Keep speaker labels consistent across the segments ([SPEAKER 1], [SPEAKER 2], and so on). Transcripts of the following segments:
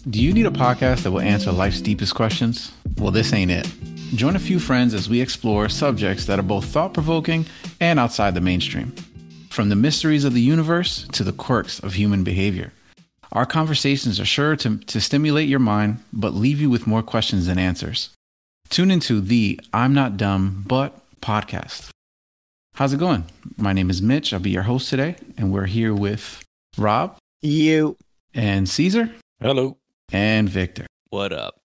[SPEAKER 1] Do you need a podcast that will answer life's deepest questions? Well, this ain't it. Join a few friends as we explore subjects that are both thought-provoking and outside the mainstream. From the mysteries of the universe to the quirks of human behavior. Our conversations are sure to stimulate your mind, but leave you with more questions than answers. Tune into the I'm Not Dumb, But podcast. How's it going? My name is Mitch. I'll be your host today, and we're here with Rob.
[SPEAKER 2] You.
[SPEAKER 1] And Caesar.
[SPEAKER 3] Hello.
[SPEAKER 1] And Victor.
[SPEAKER 3] What up?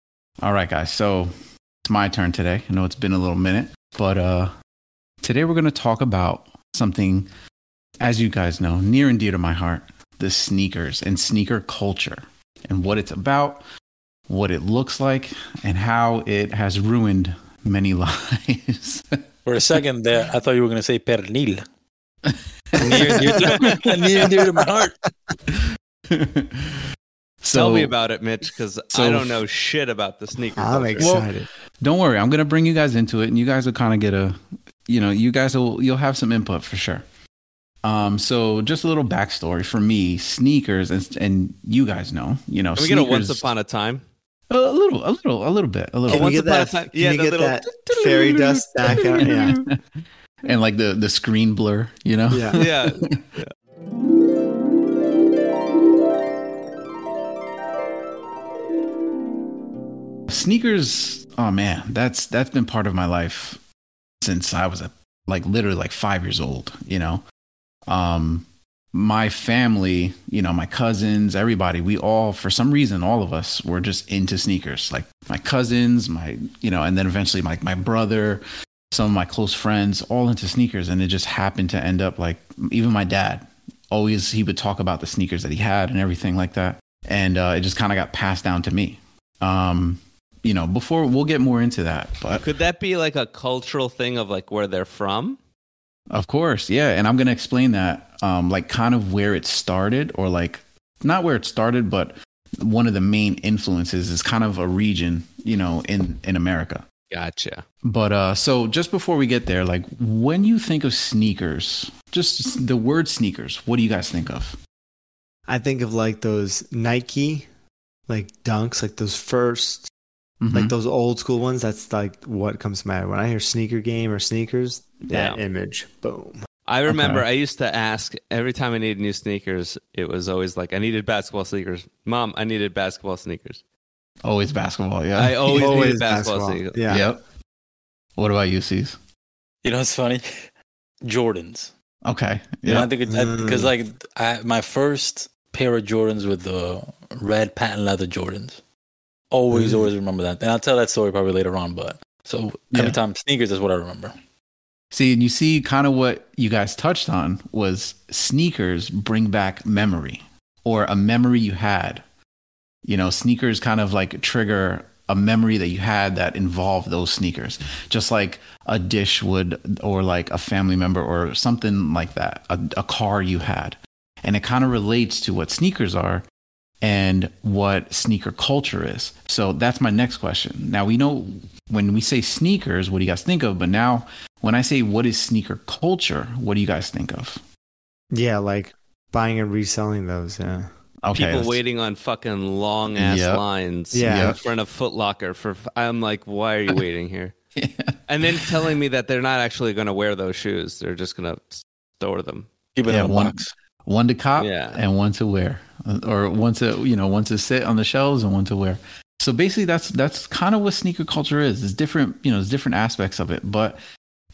[SPEAKER 1] All right, guys. So it's my turn today. I know it's been a little minute, but today we're going to talk about something, as you guys know, near and dear to my heart, the sneakers and sneaker culture and what it's about, what it looks like, and how it has ruined many lives.
[SPEAKER 3] For a second there, I thought you were going to say pernil. Near and dear to my heart.
[SPEAKER 4] Tell me about it, Mitch, because I don't know shit about the sneaker culture.
[SPEAKER 2] I'm excited.
[SPEAKER 1] Well, don't worry. I'm going to bring you guys into it, and you guys will kind of get you'll have some input for sure. So just a little backstory for me, sneakers, and you guys know,
[SPEAKER 4] Can we
[SPEAKER 1] sneakers,
[SPEAKER 4] get a once upon a time?
[SPEAKER 1] a little bit.
[SPEAKER 2] Can
[SPEAKER 4] Once
[SPEAKER 2] you
[SPEAKER 4] upon a
[SPEAKER 2] get
[SPEAKER 4] time.
[SPEAKER 2] that, can you get that fairy dust back out? Yeah.
[SPEAKER 1] And like the screen blur,
[SPEAKER 2] Yeah.
[SPEAKER 4] Yeah.
[SPEAKER 1] Sneakers, oh man, that's been part of my life since I was literally 5 years old, My family, my cousins, everybody, we all, for some reason, all of us were just into sneakers. Like my cousins, and then eventually my brother, some of my close friends, all into sneakers. And it just happened to end up even my dad, he would talk about the sneakers that he had and everything like that. And it just kind of got passed down to me. Before we'll get more into that, but
[SPEAKER 4] Could that be like a cultural thing of where they're from?
[SPEAKER 1] of course, yeah. And I'm going to explain that, kind of where it started, or not where it started, but one of the main influences is kind of a region, in America.
[SPEAKER 4] Gotcha.
[SPEAKER 1] But so just before we get there, when you think of sneakers, just the word sneakers, what do you guys think of?
[SPEAKER 2] I think of those Nike, dunks, those first, those old school ones. That's what comes to mind when I hear sneaker game or sneakers. That image, boom.
[SPEAKER 4] I remember I used to ask every time I needed new sneakers. It was always I needed basketball sneakers. Mom, I needed basketball sneakers.
[SPEAKER 1] Always basketball, yeah.
[SPEAKER 4] I always needed basketball sneakers.
[SPEAKER 2] Yeah.
[SPEAKER 1] Yep. What about you, C's?
[SPEAKER 3] It's funny. Jordans.
[SPEAKER 1] Okay.
[SPEAKER 3] I think because my first pair of Jordans with the red patent leather Jordans. Always remember that. And I'll tell that story probably later on, but so every time sneakers is what I remember.
[SPEAKER 1] See, and you see kind of what you guys touched on was sneakers bring back memory, or a memory you had. Sneakers kind of trigger a memory that you had that involved those sneakers, just like a dish would, or a family member or something like that, a car you had. And it kind of relates to what sneakers are and what sneaker culture is. So that's my next question. Now, we know when we say sneakers, what do you guys think of? But now when I say what is sneaker culture, what do you guys think of?
[SPEAKER 2] Yeah, buying and reselling those, yeah.
[SPEAKER 1] Okay,
[SPEAKER 4] People waiting on fucking long ass lines in front of Foot Locker I'm like, why are you waiting here?
[SPEAKER 1] Yeah.
[SPEAKER 4] And then telling me that they're not actually going to wear those shoes. They're just going to store them.
[SPEAKER 3] Keep it in a box.
[SPEAKER 1] One to cop and one to wear, or one to sit on the shelves and one to wear. So basically that's kind of what sneaker culture is. It's different, there's different aspects of it, but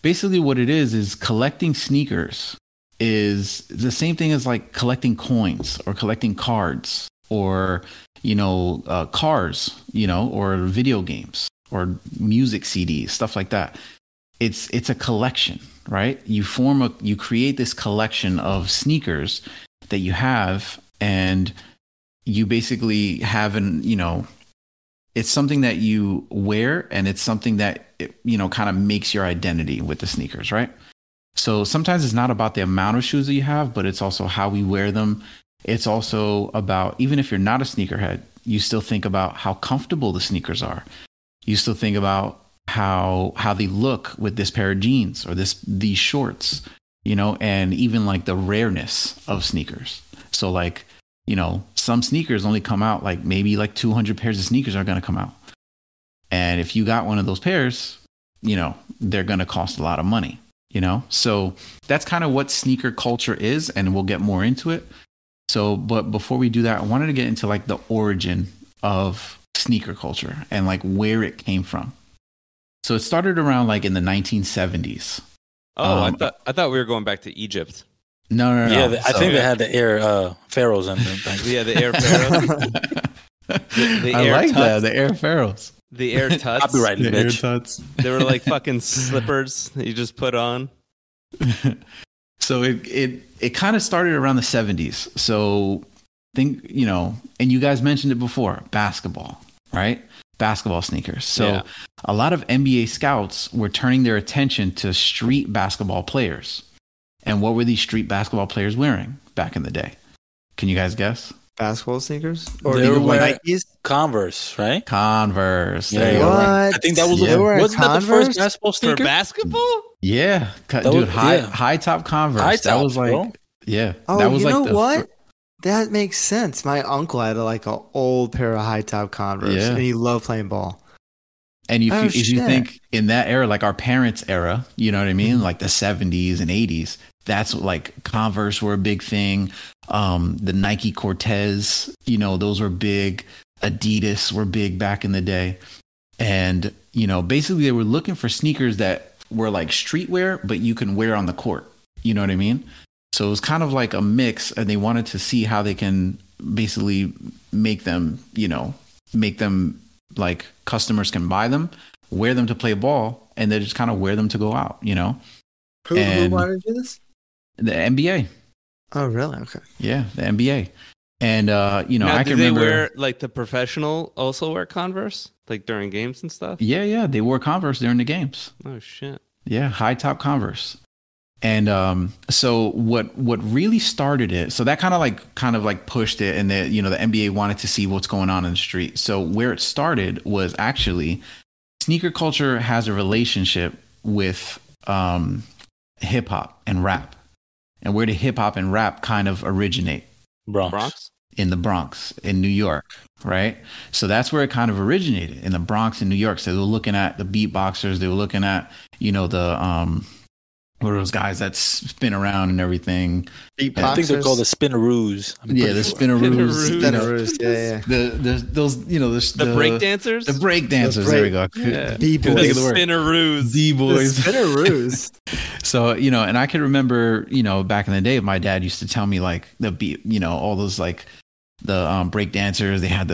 [SPEAKER 1] basically what it is collecting sneakers is the same thing as collecting coins or collecting cards or, cars, or video games or music CDs, stuff like that. It's a collection, right? You create this collection of sneakers that you have, and you basically have it's something that you wear, and it's something that, kind of makes your identity with the sneakers, right? So sometimes it's not about the amount of shoes that you have, but it's also how we wear them. It's also about, even if you're not a sneakerhead, you still think about how comfortable the sneakers are. You still think about how they look with this pair of jeans or these shorts, and even the rareness of sneakers. So some sneakers only come out like maybe like 200 pairs of sneakers are going to come out. And if you got one of those pairs, they're going to cost a lot of money, So that's kind of what sneaker culture is. And we'll get more into it. So, but before we do that, I wanted to get into like the origin of sneaker culture and like where it came from. So it started around like in the 1970s.
[SPEAKER 4] Oh, I thought we were going back to Egypt.
[SPEAKER 1] No.
[SPEAKER 3] Yeah, I think they had the air pharaohs in them.
[SPEAKER 4] Yeah, the air pharaohs.
[SPEAKER 1] I like that, the air pharaohs.
[SPEAKER 4] The air tuts.
[SPEAKER 3] Copyrighted,
[SPEAKER 1] The
[SPEAKER 3] bitch.
[SPEAKER 1] air tuts.
[SPEAKER 4] They were like fucking slippers that you just put on.
[SPEAKER 1] So it kind of started around the 70s. So think, and you guys mentioned it before, basketball, right? Basketball sneakers. So a lot of NBA scouts were turning their attention to street basketball players. And what were these street basketball players wearing back in the day? Can you guys guess?
[SPEAKER 2] Basketball sneakers? Or
[SPEAKER 3] they were
[SPEAKER 2] like
[SPEAKER 3] Nikes? Converse, right?
[SPEAKER 1] Converse.
[SPEAKER 3] There you go. I think that was wasn't that the first basketball sneaker?
[SPEAKER 4] For basketball?
[SPEAKER 1] Yeah. Dude, high top Converse.
[SPEAKER 3] High top,
[SPEAKER 1] that was like,
[SPEAKER 3] bro.
[SPEAKER 1] Yeah.
[SPEAKER 2] Oh,
[SPEAKER 1] that was
[SPEAKER 2] you
[SPEAKER 1] like
[SPEAKER 2] know what? That makes sense. My uncle had an old pair of high top Converse, and he loved playing ball.
[SPEAKER 1] And if you think in that era, like our parents' era, you know what I mean?
[SPEAKER 2] Mm-hmm.
[SPEAKER 1] Like the 70s and 80s, that's like Converse were a big thing. The Nike Cortez, those were big. Adidas were big back in the day. And, basically they were looking for sneakers that were like streetwear, but you can wear on the court. You know what I mean? So it was kind of like a mix, and they wanted to see how they can basically make them like customers can buy them, wear them to play ball, and they just kind of wear them to go out,
[SPEAKER 2] Who wanted to do this?
[SPEAKER 1] The NBA.
[SPEAKER 2] Oh, really? Okay.
[SPEAKER 1] Yeah, the NBA. And,
[SPEAKER 4] now,
[SPEAKER 1] I can remember.
[SPEAKER 4] They wear, like, the professional also wear Converse? Like, during games and stuff?
[SPEAKER 1] Yeah, they wore Converse during the games.
[SPEAKER 4] Oh, shit.
[SPEAKER 1] Yeah, high top Converse. And so what really started it, so that kind of like pushed it, and the NBA wanted to see what's going on in the street. So where it started was actually sneaker culture has a relationship with hip hop and rap. And where did hip hop and rap kind of originate?
[SPEAKER 4] Bronx?
[SPEAKER 1] In the Bronx, in New York, right? So that's where it kind of originated, in the Bronx in New York. So they were looking at the beatboxers, they were looking at, the what are those guys that spin around and everything?
[SPEAKER 3] I think they're called the spinneroos.
[SPEAKER 1] Yeah, the spinneroos.
[SPEAKER 2] Spinneroos, yeah.
[SPEAKER 1] Those,
[SPEAKER 4] the break dancers?
[SPEAKER 1] The break dancers, there we go.
[SPEAKER 4] Yeah.
[SPEAKER 2] D-boys.
[SPEAKER 4] The spinneroos.
[SPEAKER 1] D-boys.
[SPEAKER 2] The spinneroos.
[SPEAKER 1] So, and I can remember, back in the day, my dad used to tell me like the beat, all those like the break dancers, they had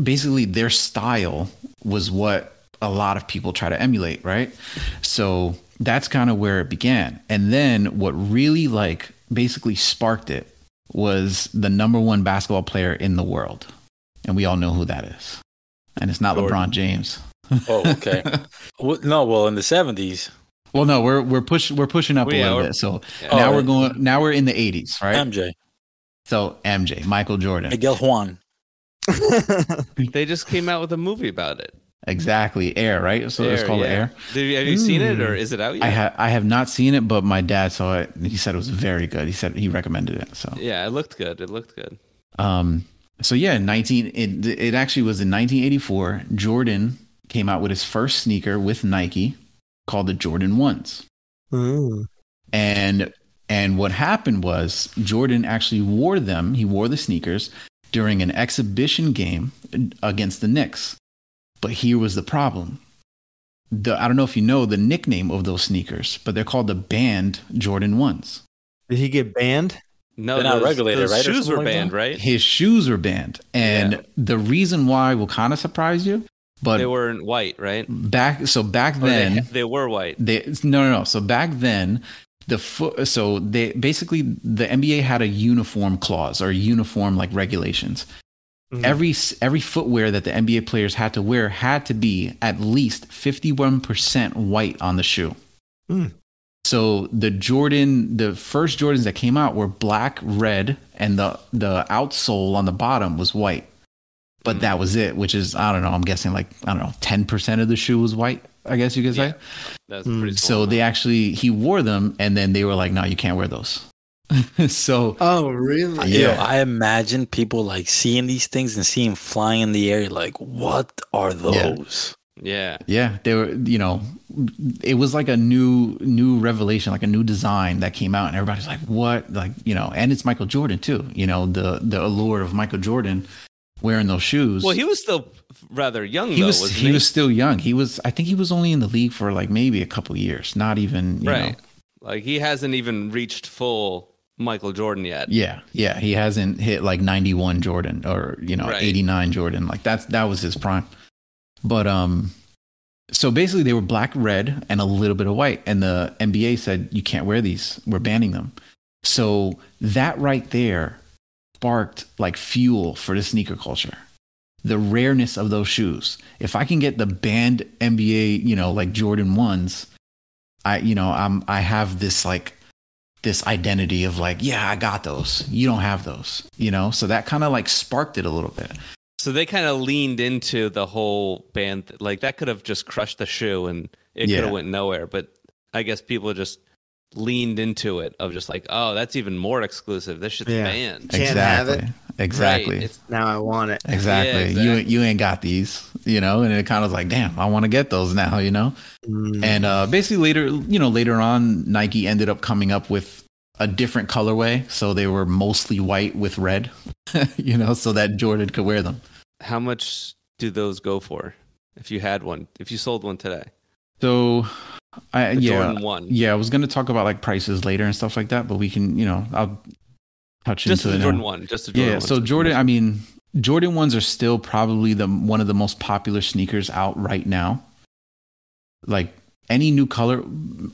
[SPEAKER 1] basically their style was what a lot of people try to emulate, right? So that's kind of where it began. And then what really like basically sparked it was the number one basketball player in the world. And we all know who that is. And it's not
[SPEAKER 3] Jordan.
[SPEAKER 1] LeBron James.
[SPEAKER 3] Oh, okay. Well, in the 70s.
[SPEAKER 1] Well, no, we're pushing up a little bit. So now we're in the 80s, right?
[SPEAKER 3] MJ.
[SPEAKER 1] So MJ, Michael Jordan.
[SPEAKER 3] Miguel Juan.
[SPEAKER 4] They just came out with a movie about it.
[SPEAKER 1] Exactly, Air, right? So it's called Air.
[SPEAKER 4] Have you seen it, or is it out yet?
[SPEAKER 1] I have not seen it, but my dad saw it, and he said it was very good. He said he recommended it. So
[SPEAKER 4] yeah, it looked good.
[SPEAKER 1] So yeah, it actually was in 1984. Jordan came out with his first sneaker with Nike called the Jordan 1s. And what happened was Jordan actually wore them. He wore the sneakers during an exhibition game against the Knicks. But here was the problem. I don't know if you know the nickname of those sneakers, but they're called the banned Jordan 1s.
[SPEAKER 2] Did he get banned?
[SPEAKER 4] No,
[SPEAKER 3] they're not regulated, right?
[SPEAKER 4] Shoes were banned, right?
[SPEAKER 1] His shoes were banned. And the reason why will kind of surprise you, but
[SPEAKER 4] they were white, right?
[SPEAKER 1] Back then
[SPEAKER 4] they were white.
[SPEAKER 1] No. So back then, the NBA had a uniform clause or uniform like regulations. Mm-hmm. Every footwear that the NBA players had to wear had to be at least 51% white on the shoe. So the first Jordans that came out were black, red, and the outsole on the bottom was white. But that was it, which is, I don't know, I'm guessing 10% of the shoe was white, I guess you could say.
[SPEAKER 4] That's pretty
[SPEAKER 1] So he wore them, and then they were like, no, you can't wear those. So,
[SPEAKER 2] oh, really?
[SPEAKER 3] Yo,
[SPEAKER 1] Yeah.
[SPEAKER 3] I imagine people like seeing these things and seeing them flying in the air. Like, what are those?
[SPEAKER 4] Yeah.
[SPEAKER 1] yeah, they were, it was like a new revelation, like a new design that came out, and everybody's like, what? Like, and it's Michael Jordan too, the allure of Michael Jordan wearing those shoes.
[SPEAKER 4] Well, he was still rather young,
[SPEAKER 1] he
[SPEAKER 4] though,
[SPEAKER 1] was
[SPEAKER 4] wasn't
[SPEAKER 1] he was still young. I think he was only in the league for like maybe a couple years, not even,
[SPEAKER 4] right. Like, he hasn't even reached full Michael Jordan yet.
[SPEAKER 1] Yeah, he hasn't hit like 91 Jordan or
[SPEAKER 4] Right.
[SPEAKER 1] 89 Jordan. Like that was his prime. But so basically they were black, red, and a little bit of white, and the NBA said you can't wear these. We're banning them. So that right there sparked like fuel for the sneaker culture. The rareness of those shoes. If I can get the banned NBA, like Jordan 1s, I have this like this identity of like, yeah, I got those. You don't have those, So that kind of like sparked it a little bit.
[SPEAKER 4] So they kind of leaned into the whole band. Like, that could have just crushed the shoe and it could have went nowhere. But I guess people just leaned into it of just like, oh, that's even more exclusive. This shit's banned.
[SPEAKER 2] Can't have it.
[SPEAKER 1] Exactly.
[SPEAKER 4] Right.
[SPEAKER 2] Now I want it.
[SPEAKER 1] Exactly.
[SPEAKER 4] Yeah, exactly.
[SPEAKER 1] You ain't got these, and it kind of was like, damn, I want to get those now, And basically later on, Nike ended up coming up with a different colorway, so they were mostly white with red, so that Jordan could wear them.
[SPEAKER 4] How much do those go for if you had one, if you sold one today?
[SPEAKER 1] So
[SPEAKER 4] Jordan 1.
[SPEAKER 1] Yeah, I was going to talk about like prices later and stuff like that, but we can, I'll touch
[SPEAKER 4] just
[SPEAKER 1] into it.
[SPEAKER 4] Jordan 1. Just Jordan 1.
[SPEAKER 1] So Jordan 1s are still probably one of the most popular sneakers out right now. Like any new color,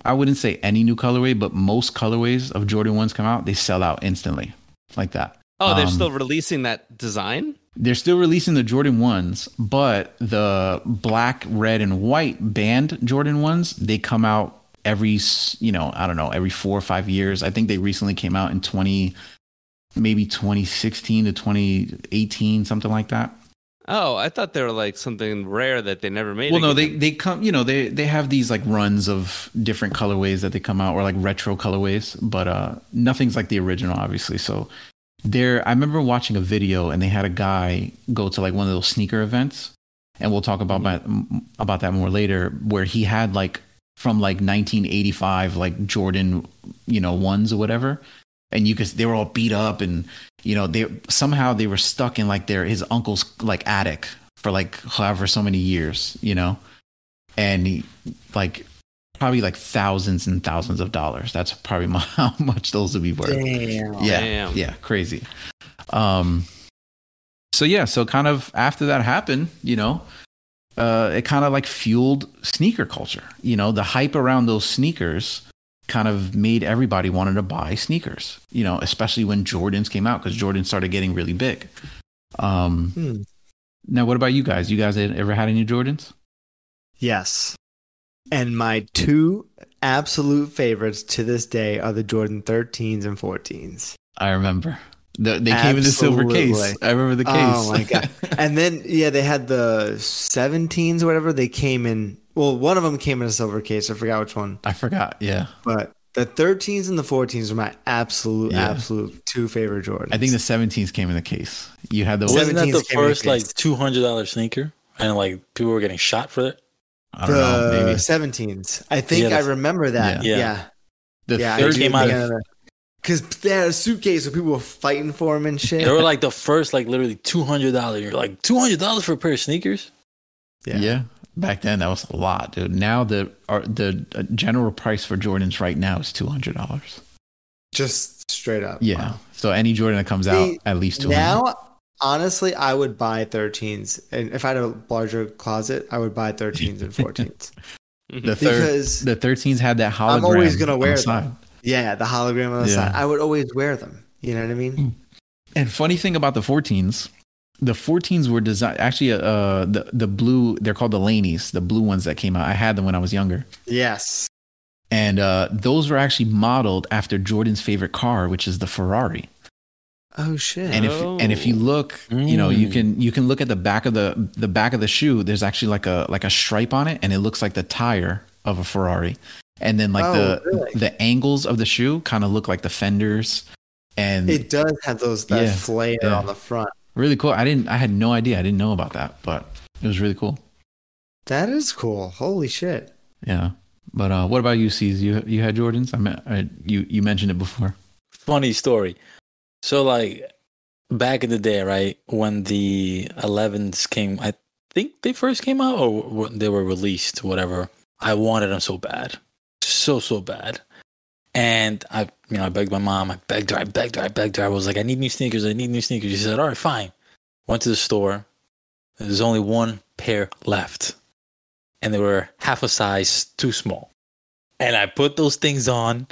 [SPEAKER 1] I wouldn't say any new colorway, but most colorways of Jordan 1s come out, they sell out instantly like that.
[SPEAKER 4] Oh, they're still releasing that design?
[SPEAKER 1] They're still releasing the Jordan 1s, but the black, red, and white band Jordan 1s, they come out every 4 or 5 years. I think they recently came out in 2016 to 2018, something like that.
[SPEAKER 4] Oh, I thought they were like something rare that they never made.
[SPEAKER 1] Well, no, they come, they have these like runs of different colorways that they come out, or like retro colorways, but nothing's like the original, obviously. So I remember watching a video, and they had a guy go to like one of those sneaker events, and we'll talk about that more later, where he had like from like 1985 like Jordan 1s or whatever, and they were all they were stuck in like his uncle's like attic for like however so many years, and he like probably like thousands and thousands of dollars. That's probably how much those would be worth.
[SPEAKER 2] Damn.
[SPEAKER 1] Yeah, crazy. So kind of after that happened, it kind of like fueled sneaker culture. The hype around those sneakers kind of made everybody wanted to buy sneakers, especially when Jordans came out, because Jordan started getting really big. Now, what about you guys? You guys ever had any Jordans?
[SPEAKER 2] Yes. And my two absolute favorites to this day are the Jordan 13s and 14s.
[SPEAKER 1] I remember. They came in the silver case. I remember the case.
[SPEAKER 2] Oh, my God. And then, they had the 17s or whatever. They came in. Well, one of them came in a silver case. I forgot which one.
[SPEAKER 1] I forgot, yeah.
[SPEAKER 2] But the 13s and the 14s are my absolute two favorite Jordans.
[SPEAKER 1] I think the 17s came in the case. You had the...
[SPEAKER 3] Wasn't that the first like $200 sneaker? And like people were getting shot for it?
[SPEAKER 1] I don't know, maybe.
[SPEAKER 2] 17s. I think I remember that. Yeah.
[SPEAKER 1] The third
[SPEAKER 3] came out
[SPEAKER 2] because they had a suitcase where people were fighting for them and shit.
[SPEAKER 3] They were like the first, like literally $200. You're like, $200 for a pair of sneakers?
[SPEAKER 1] Yeah. Back then, that was a lot, dude. Now the general price for Jordans right now is $200.
[SPEAKER 2] Just straight up.
[SPEAKER 1] Yeah. Wow. So any Jordan that comes out, at least $200.
[SPEAKER 2] Now, honestly, I would buy 13s. And if I had a larger closet, I would buy 13s and 14s.
[SPEAKER 1] Because the 13s had that hologram.
[SPEAKER 2] I'm always going to wear them. Yeah, the hologram on the side. I would always wear them. You know what I mean?
[SPEAKER 1] And funny thing about the 14s were designed, actually, the blue, they're called the Laneys, the blue ones that came out. I had them when I was younger.
[SPEAKER 2] Yes.
[SPEAKER 1] And those were actually modeled after Jordan's favorite car, which is the Ferrari.
[SPEAKER 2] Oh shit!
[SPEAKER 1] And if you look, you can look at the back of the shoe. There's actually like a stripe on it, and it looks like the tire of a Ferrari. and then like the angles of the shoe kind of look like the fenders, and
[SPEAKER 2] it does have that flare on the front.
[SPEAKER 1] Really cool. I had no idea. I didn't know about that, but it was really cool.
[SPEAKER 2] That is cool. Holy shit.
[SPEAKER 1] Yeah. But what about you, C's? You had Jordans? You mentioned it before.
[SPEAKER 3] Funny story. So like back in the day, right, when the 11s came, I think they first came out or they were released, whatever. I wanted them so bad. So bad. And I begged my mom. I begged her. I was like, I need new sneakers. She said, all right, fine. Went to the store. There's only one pair left. And they were half a size too small. And I put those things on.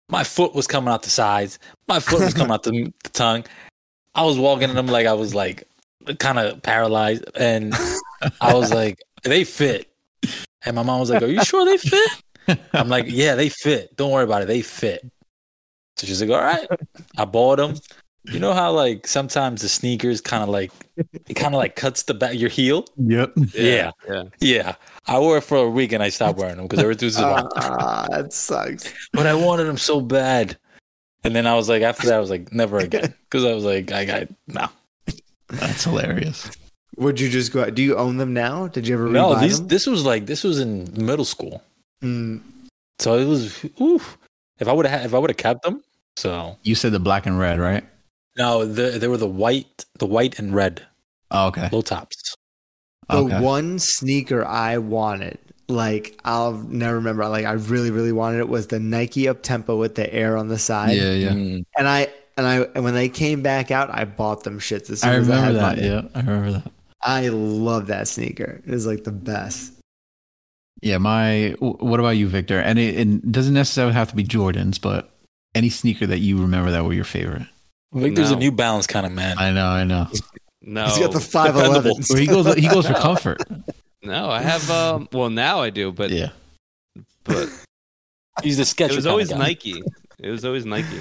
[SPEAKER 3] My foot was coming out the sides. My foot was coming out the tongue. I was walking in them like I was like kind of paralyzed. And I was like, they fit. And my mom was like, are you sure they fit? I'm like, yeah, they fit. Don't worry about it. They fit. So she's like, all right. I bought them. You know how like sometimes the sneakers kind of like cuts the back of your heel?
[SPEAKER 1] Yep.
[SPEAKER 3] Yeah. I wore it for a week and I stopped wearing them because they were too small.
[SPEAKER 2] That sucks.
[SPEAKER 3] But I wanted them so bad. And then I was like, after that, I was like, never again. Because I was like, no.
[SPEAKER 1] That's hilarious.
[SPEAKER 2] Would you just go out? Do you own them now? Did you ever
[SPEAKER 3] No,
[SPEAKER 2] rebuy them?
[SPEAKER 3] this was in middle school.
[SPEAKER 2] Mm.
[SPEAKER 3] So it was, if I would have kept them. So
[SPEAKER 1] you said the black and red, right?
[SPEAKER 3] No, they were the white and red.
[SPEAKER 1] Oh, okay.
[SPEAKER 3] Low tops.
[SPEAKER 2] The one sneaker I wanted, like I'll never remember, like I really, really wanted it, was the Nike Up Tempo with the air on the side.
[SPEAKER 1] Yeah.
[SPEAKER 2] And when they came back out, I bought them shits as soon
[SPEAKER 1] I
[SPEAKER 2] as I had
[SPEAKER 1] remember that.
[SPEAKER 2] money.
[SPEAKER 1] Yeah, I remember that.
[SPEAKER 2] I love that sneaker. It was like the best.
[SPEAKER 1] Yeah, what about you, Victor? And it doesn't necessarily have to be Jordans, but any sneaker that you remember that were your favorite.
[SPEAKER 3] Victor's a New Balance kind of man.
[SPEAKER 1] I know.
[SPEAKER 4] No,
[SPEAKER 2] he's got the 511s.
[SPEAKER 1] Well, he goes for comfort.
[SPEAKER 4] No, I have. Well, now I do, but
[SPEAKER 1] yeah,
[SPEAKER 3] but he's the sketch.
[SPEAKER 4] It was always Nike. It was always Nike.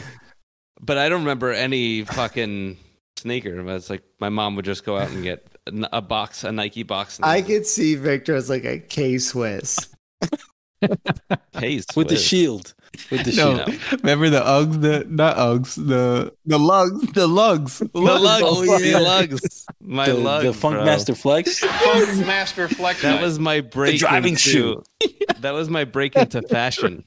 [SPEAKER 4] But I don't remember any fucking sneaker. It's like my mom would just go out and get a Nike box.
[SPEAKER 2] I could see Victor as like a K-Swiss.
[SPEAKER 3] With the shield. With the shield.
[SPEAKER 1] Remember the Uggs? Not Uggs. The lugs. The lugs.
[SPEAKER 4] The lugs. Oh, yeah. The lugs. My lugs.
[SPEAKER 3] The Funkmaster Flex.
[SPEAKER 5] Funkmaster Flex.
[SPEAKER 4] That was my break.
[SPEAKER 3] The driving shoe.
[SPEAKER 4] That was my break into fashion.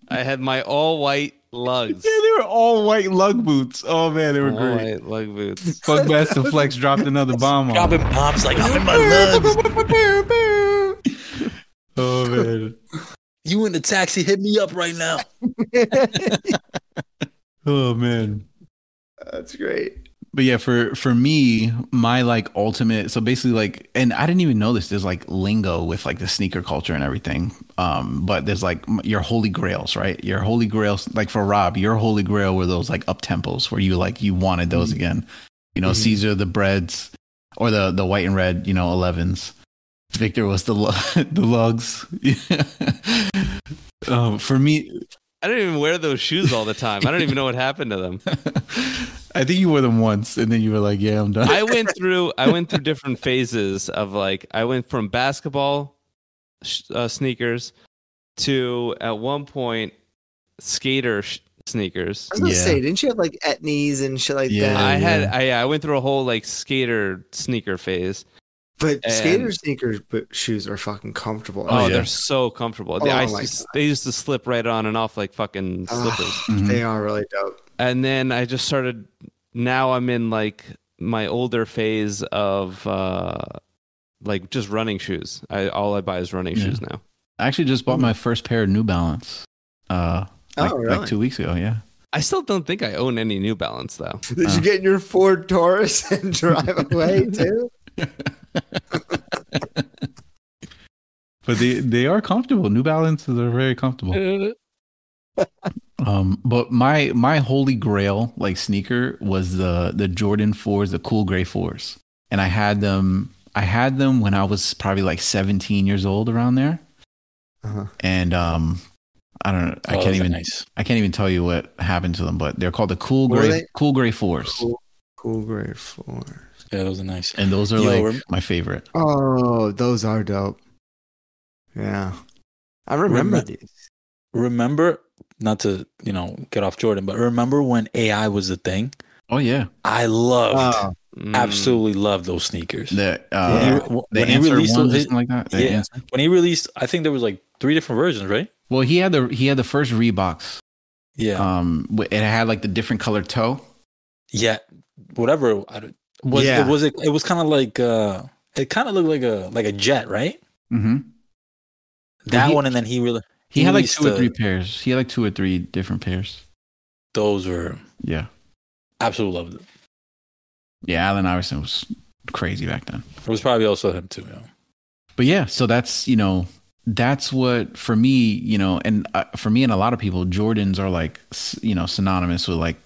[SPEAKER 4] I had my all white lugs.
[SPEAKER 1] Yeah, they were all white lug boots. Oh man, they were
[SPEAKER 4] all
[SPEAKER 1] great.
[SPEAKER 4] White lug boots.
[SPEAKER 1] Funkmaster Flex dropped another bomb on.
[SPEAKER 3] Dropping bombs like I'm in my lugs.
[SPEAKER 1] Oh man.
[SPEAKER 3] You in the taxi? Hit me up right now.
[SPEAKER 1] Oh man,
[SPEAKER 2] that's great.
[SPEAKER 1] But yeah, for me, my like ultimate. So basically, like, and I didn't even know this. There's like lingo with like the sneaker culture and everything. But there's like your holy grails, right? Your holy grails, like for Rob, your holy grail were those like up tempos where you wanted those again. You know, Caesar the breads or the white and red, 11s. Victor was the lugs. For me,
[SPEAKER 4] I don't even wear those shoes all the time. I don't even know what happened to them.
[SPEAKER 1] I think you wore them once, and then you were like, "Yeah, I'm done."
[SPEAKER 4] I went through different phases of like I went from basketball sneakers to at one point skater sneakers.
[SPEAKER 2] I was gonna say, didn't you have like etnies and shit like that?
[SPEAKER 4] I went through a whole like skater sneaker phase.
[SPEAKER 2] But skater sneakers shoes are fucking comfortable.
[SPEAKER 4] Oh, they're so comfortable. They used to slip right on and off like fucking slippers.
[SPEAKER 2] They are really dope.
[SPEAKER 4] And then I just started. Now I'm in like my older phase of like just running shoes. All I buy is running shoes now.
[SPEAKER 1] I actually just bought my first pair of New Balance. Like 2 weeks ago. Yeah.
[SPEAKER 4] I still don't think I own any New Balance though.
[SPEAKER 2] Did you get in your Ford Taurus and drive away too?
[SPEAKER 1] But they are comfortable. New Balances are very comfortable. But my holy grail like sneaker was the Jordan 4s, the cool gray 4s, and I had them when I was probably like 17 years old, around there. And I don't know. I can't even tell you what happened to them, but they're called the cool gray 4s.
[SPEAKER 2] Cool gray 4s.
[SPEAKER 3] Yeah, those are nice.
[SPEAKER 1] And those are my favorite.
[SPEAKER 2] Oh, those are dope. Yeah. I remember these.
[SPEAKER 3] Remember, not to get off Jordan, but remember when AI was a thing?
[SPEAKER 1] Oh yeah,
[SPEAKER 3] I absolutely loved those sneakers.
[SPEAKER 1] The
[SPEAKER 3] when he released
[SPEAKER 1] ones or something like that.
[SPEAKER 3] When he released, I think there was like 3 different versions, right?
[SPEAKER 1] Well, he had the first Reeboks.
[SPEAKER 3] Yeah.
[SPEAKER 1] It had like the different colored toe.
[SPEAKER 3] Yeah, whatever. It was kind of like it kind of looked like a jet, right?
[SPEAKER 1] Mm-hmm.
[SPEAKER 3] That one, and then he
[SPEAKER 1] had like 2 or 3 pairs. He had like 2 or 3 different pairs.
[SPEAKER 3] Those were absolutely loved it.
[SPEAKER 1] Yeah, Allen Iverson was crazy back then.
[SPEAKER 3] It was probably also him too. Yeah.
[SPEAKER 1] But yeah, so that's what for me, and for me and a lot of people, Jordans are like synonymous with like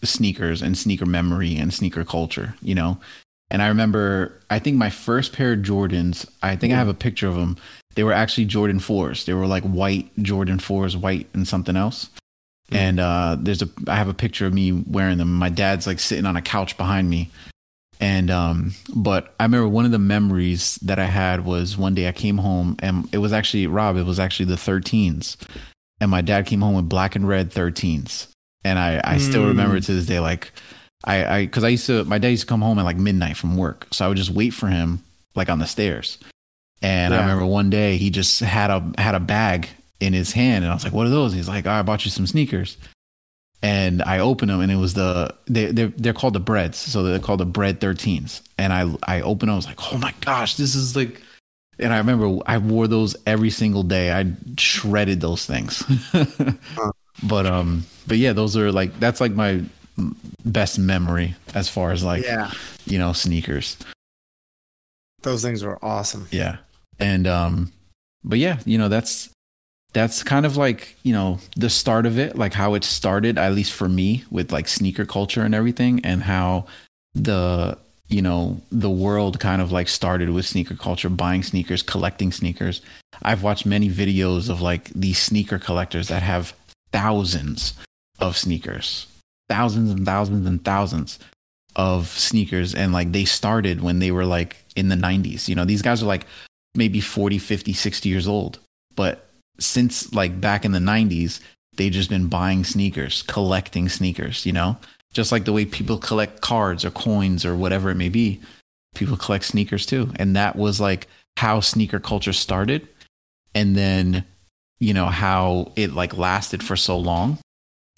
[SPEAKER 1] sneakers and sneaker memory and sneaker culture. And I remember, I think my first pair of Jordans, I think I have a picture of them. They were actually Jordan 4s. They were like white Jordan 4s, white and something else. And I have a picture of me wearing them. My dad's like sitting on a couch behind me. And but I remember one of the memories that I had was one day I came home, and it was actually the 13s. And my dad came home with black and red 13s. And I still remember to this day, like because my dad used to come home at like midnight from work. So I would just wait for him like on the stairs. And I remember one day he just had a bag in his hand, and I was like, "What are those?" He's like, "Oh, I bought you some sneakers." And I opened them, and it was they're called the Breads, so they're called the Bread 13s. And I opened them, I was like, "Oh my gosh, this is like." And I remember I wore those every single day. I shredded those things. But yeah, those are like, that's like my best memory as far as like sneakers.
[SPEAKER 2] Those things were awesome.
[SPEAKER 1] Yeah. And but yeah, that's kind of like, the start of it, like how it started, at least for me, with like sneaker culture and everything, and how the world kind of like started with sneaker culture, buying sneakers, collecting sneakers. I've watched many videos of like these sneaker collectors that have thousands of sneakers, thousands and thousands and thousands of sneakers. And like they started when they were like in the 90s. These guys are like maybe 40, 50, 60 years old. But since like back in the 90s, they've just been buying sneakers, collecting sneakers, just like the way people collect cards or coins or whatever it may be. People collect sneakers too. And that was like how sneaker culture started. And then, how it like lasted for so long.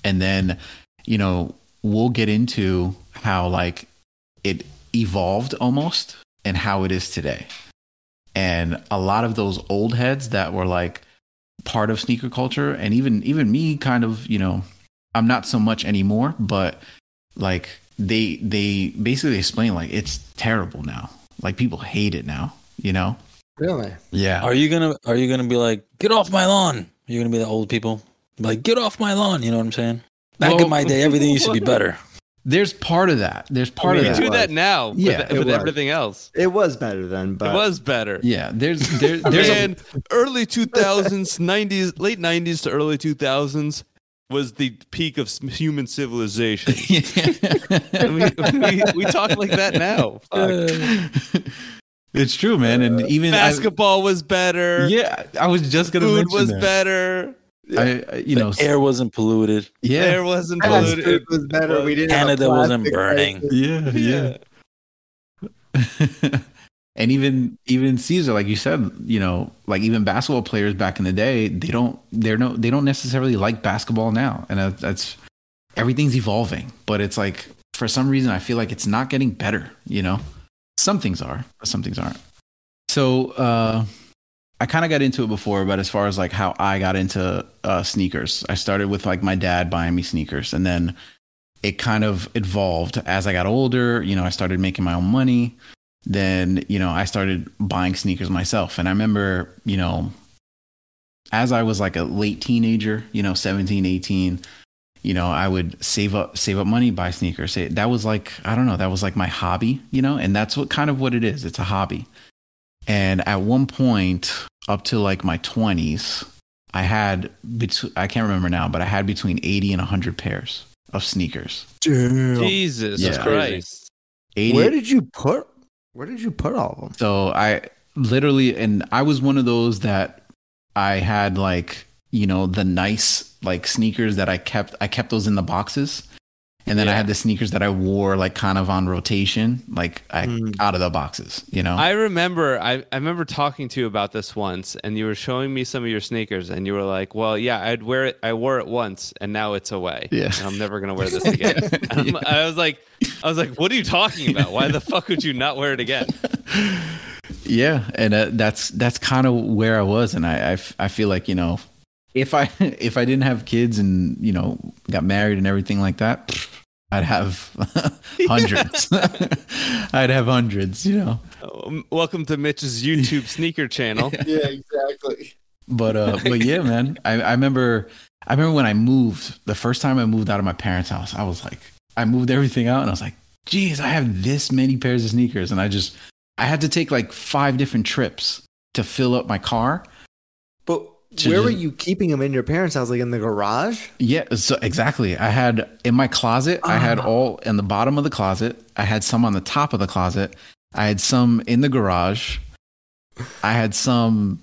[SPEAKER 1] And then, we'll get into how like it evolved almost and how it is today. And a lot of those old heads that were like part of sneaker culture, and even me kind of, I'm not so much anymore, but like they basically explain like it's terrible now. Like people hate it now,
[SPEAKER 2] Really?
[SPEAKER 1] Yeah.
[SPEAKER 3] Are you gonna be like, get off my lawn? You're gonna be the old people, like, get off my lawn. You know what I'm saying? Back in my day, everything used to be better.
[SPEAKER 1] There's part of that. There's part of that.
[SPEAKER 4] You do that now with everything else.
[SPEAKER 2] It was better then, but
[SPEAKER 4] it was better.
[SPEAKER 1] Yeah, there's
[SPEAKER 4] early 2000s, 90s, late 90s to early 2000s was the peak of human civilization. we talk like that now. Fuck.
[SPEAKER 1] It's true, man. And even
[SPEAKER 4] basketball was better.
[SPEAKER 1] Yeah, I was just gonna mention
[SPEAKER 4] food was
[SPEAKER 1] that.
[SPEAKER 4] Better.
[SPEAKER 3] The air wasn't polluted.
[SPEAKER 1] Yeah,
[SPEAKER 4] air wasn't polluted.
[SPEAKER 2] It was better. We didn't.
[SPEAKER 3] Canada wasn't burning.
[SPEAKER 1] Yeah. And even Caesar, like you said, like even basketball players back in the day, they don't necessarily like basketball now, and that's everything's evolving. But it's like for some reason I feel like it's not getting better. Some things are, but some things aren't. So I kind of got into it before, but as far as like how I got into sneakers, I started with like my dad buying me sneakers, and then it kind of evolved as I got older. I started making my own money. Then, I started buying sneakers myself. And I remember, as I was like a late teenager, 17, 18, I would save up money, buy sneakers. That was like, I don't know, that was like my hobby, and that's what it is. It's a hobby. And at one point up to like my 20s, I can't remember now, but I had between 80 and 100 pairs of sneakers.
[SPEAKER 2] Damn.
[SPEAKER 4] Jesus Christ.
[SPEAKER 1] 80.
[SPEAKER 2] Where did you put all of them?
[SPEAKER 1] So I literally, and I was one of those that I had like, the nice like sneakers that I kept those in the boxes. And then I had the sneakers that I wore like kind of on rotation, like out of the boxes,
[SPEAKER 4] I remember talking to you about this once, and you were showing me some of your sneakers, and you were like, "Well, yeah, I'd wear it. I wore it once, and now it's away.
[SPEAKER 1] Yeah,
[SPEAKER 4] and I'm never gonna wear this again." I was like, "What are you talking about? Why the fuck would you not wear it again?"
[SPEAKER 1] Yeah, and that's kind of where I was, and I feel like if I didn't have kids and got married and everything like that, I'd have hundreds. I'd have hundreds,
[SPEAKER 4] Welcome to Mitch's YouTube sneaker channel.
[SPEAKER 2] Yeah, exactly.
[SPEAKER 1] But yeah, man. I remember when I moved, the first time I moved out of my parents' house, I was like, I moved everything out and I was like, geez, I have this many pairs of sneakers. And I had to take like 5 different trips to fill up my car.
[SPEAKER 2] But where were you keeping them in your parents' house? Like in the garage?
[SPEAKER 1] Yeah, so exactly. I had in my closet, I had all in the bottom of the closet. I had some on the top of the closet. I had some in the garage. I had some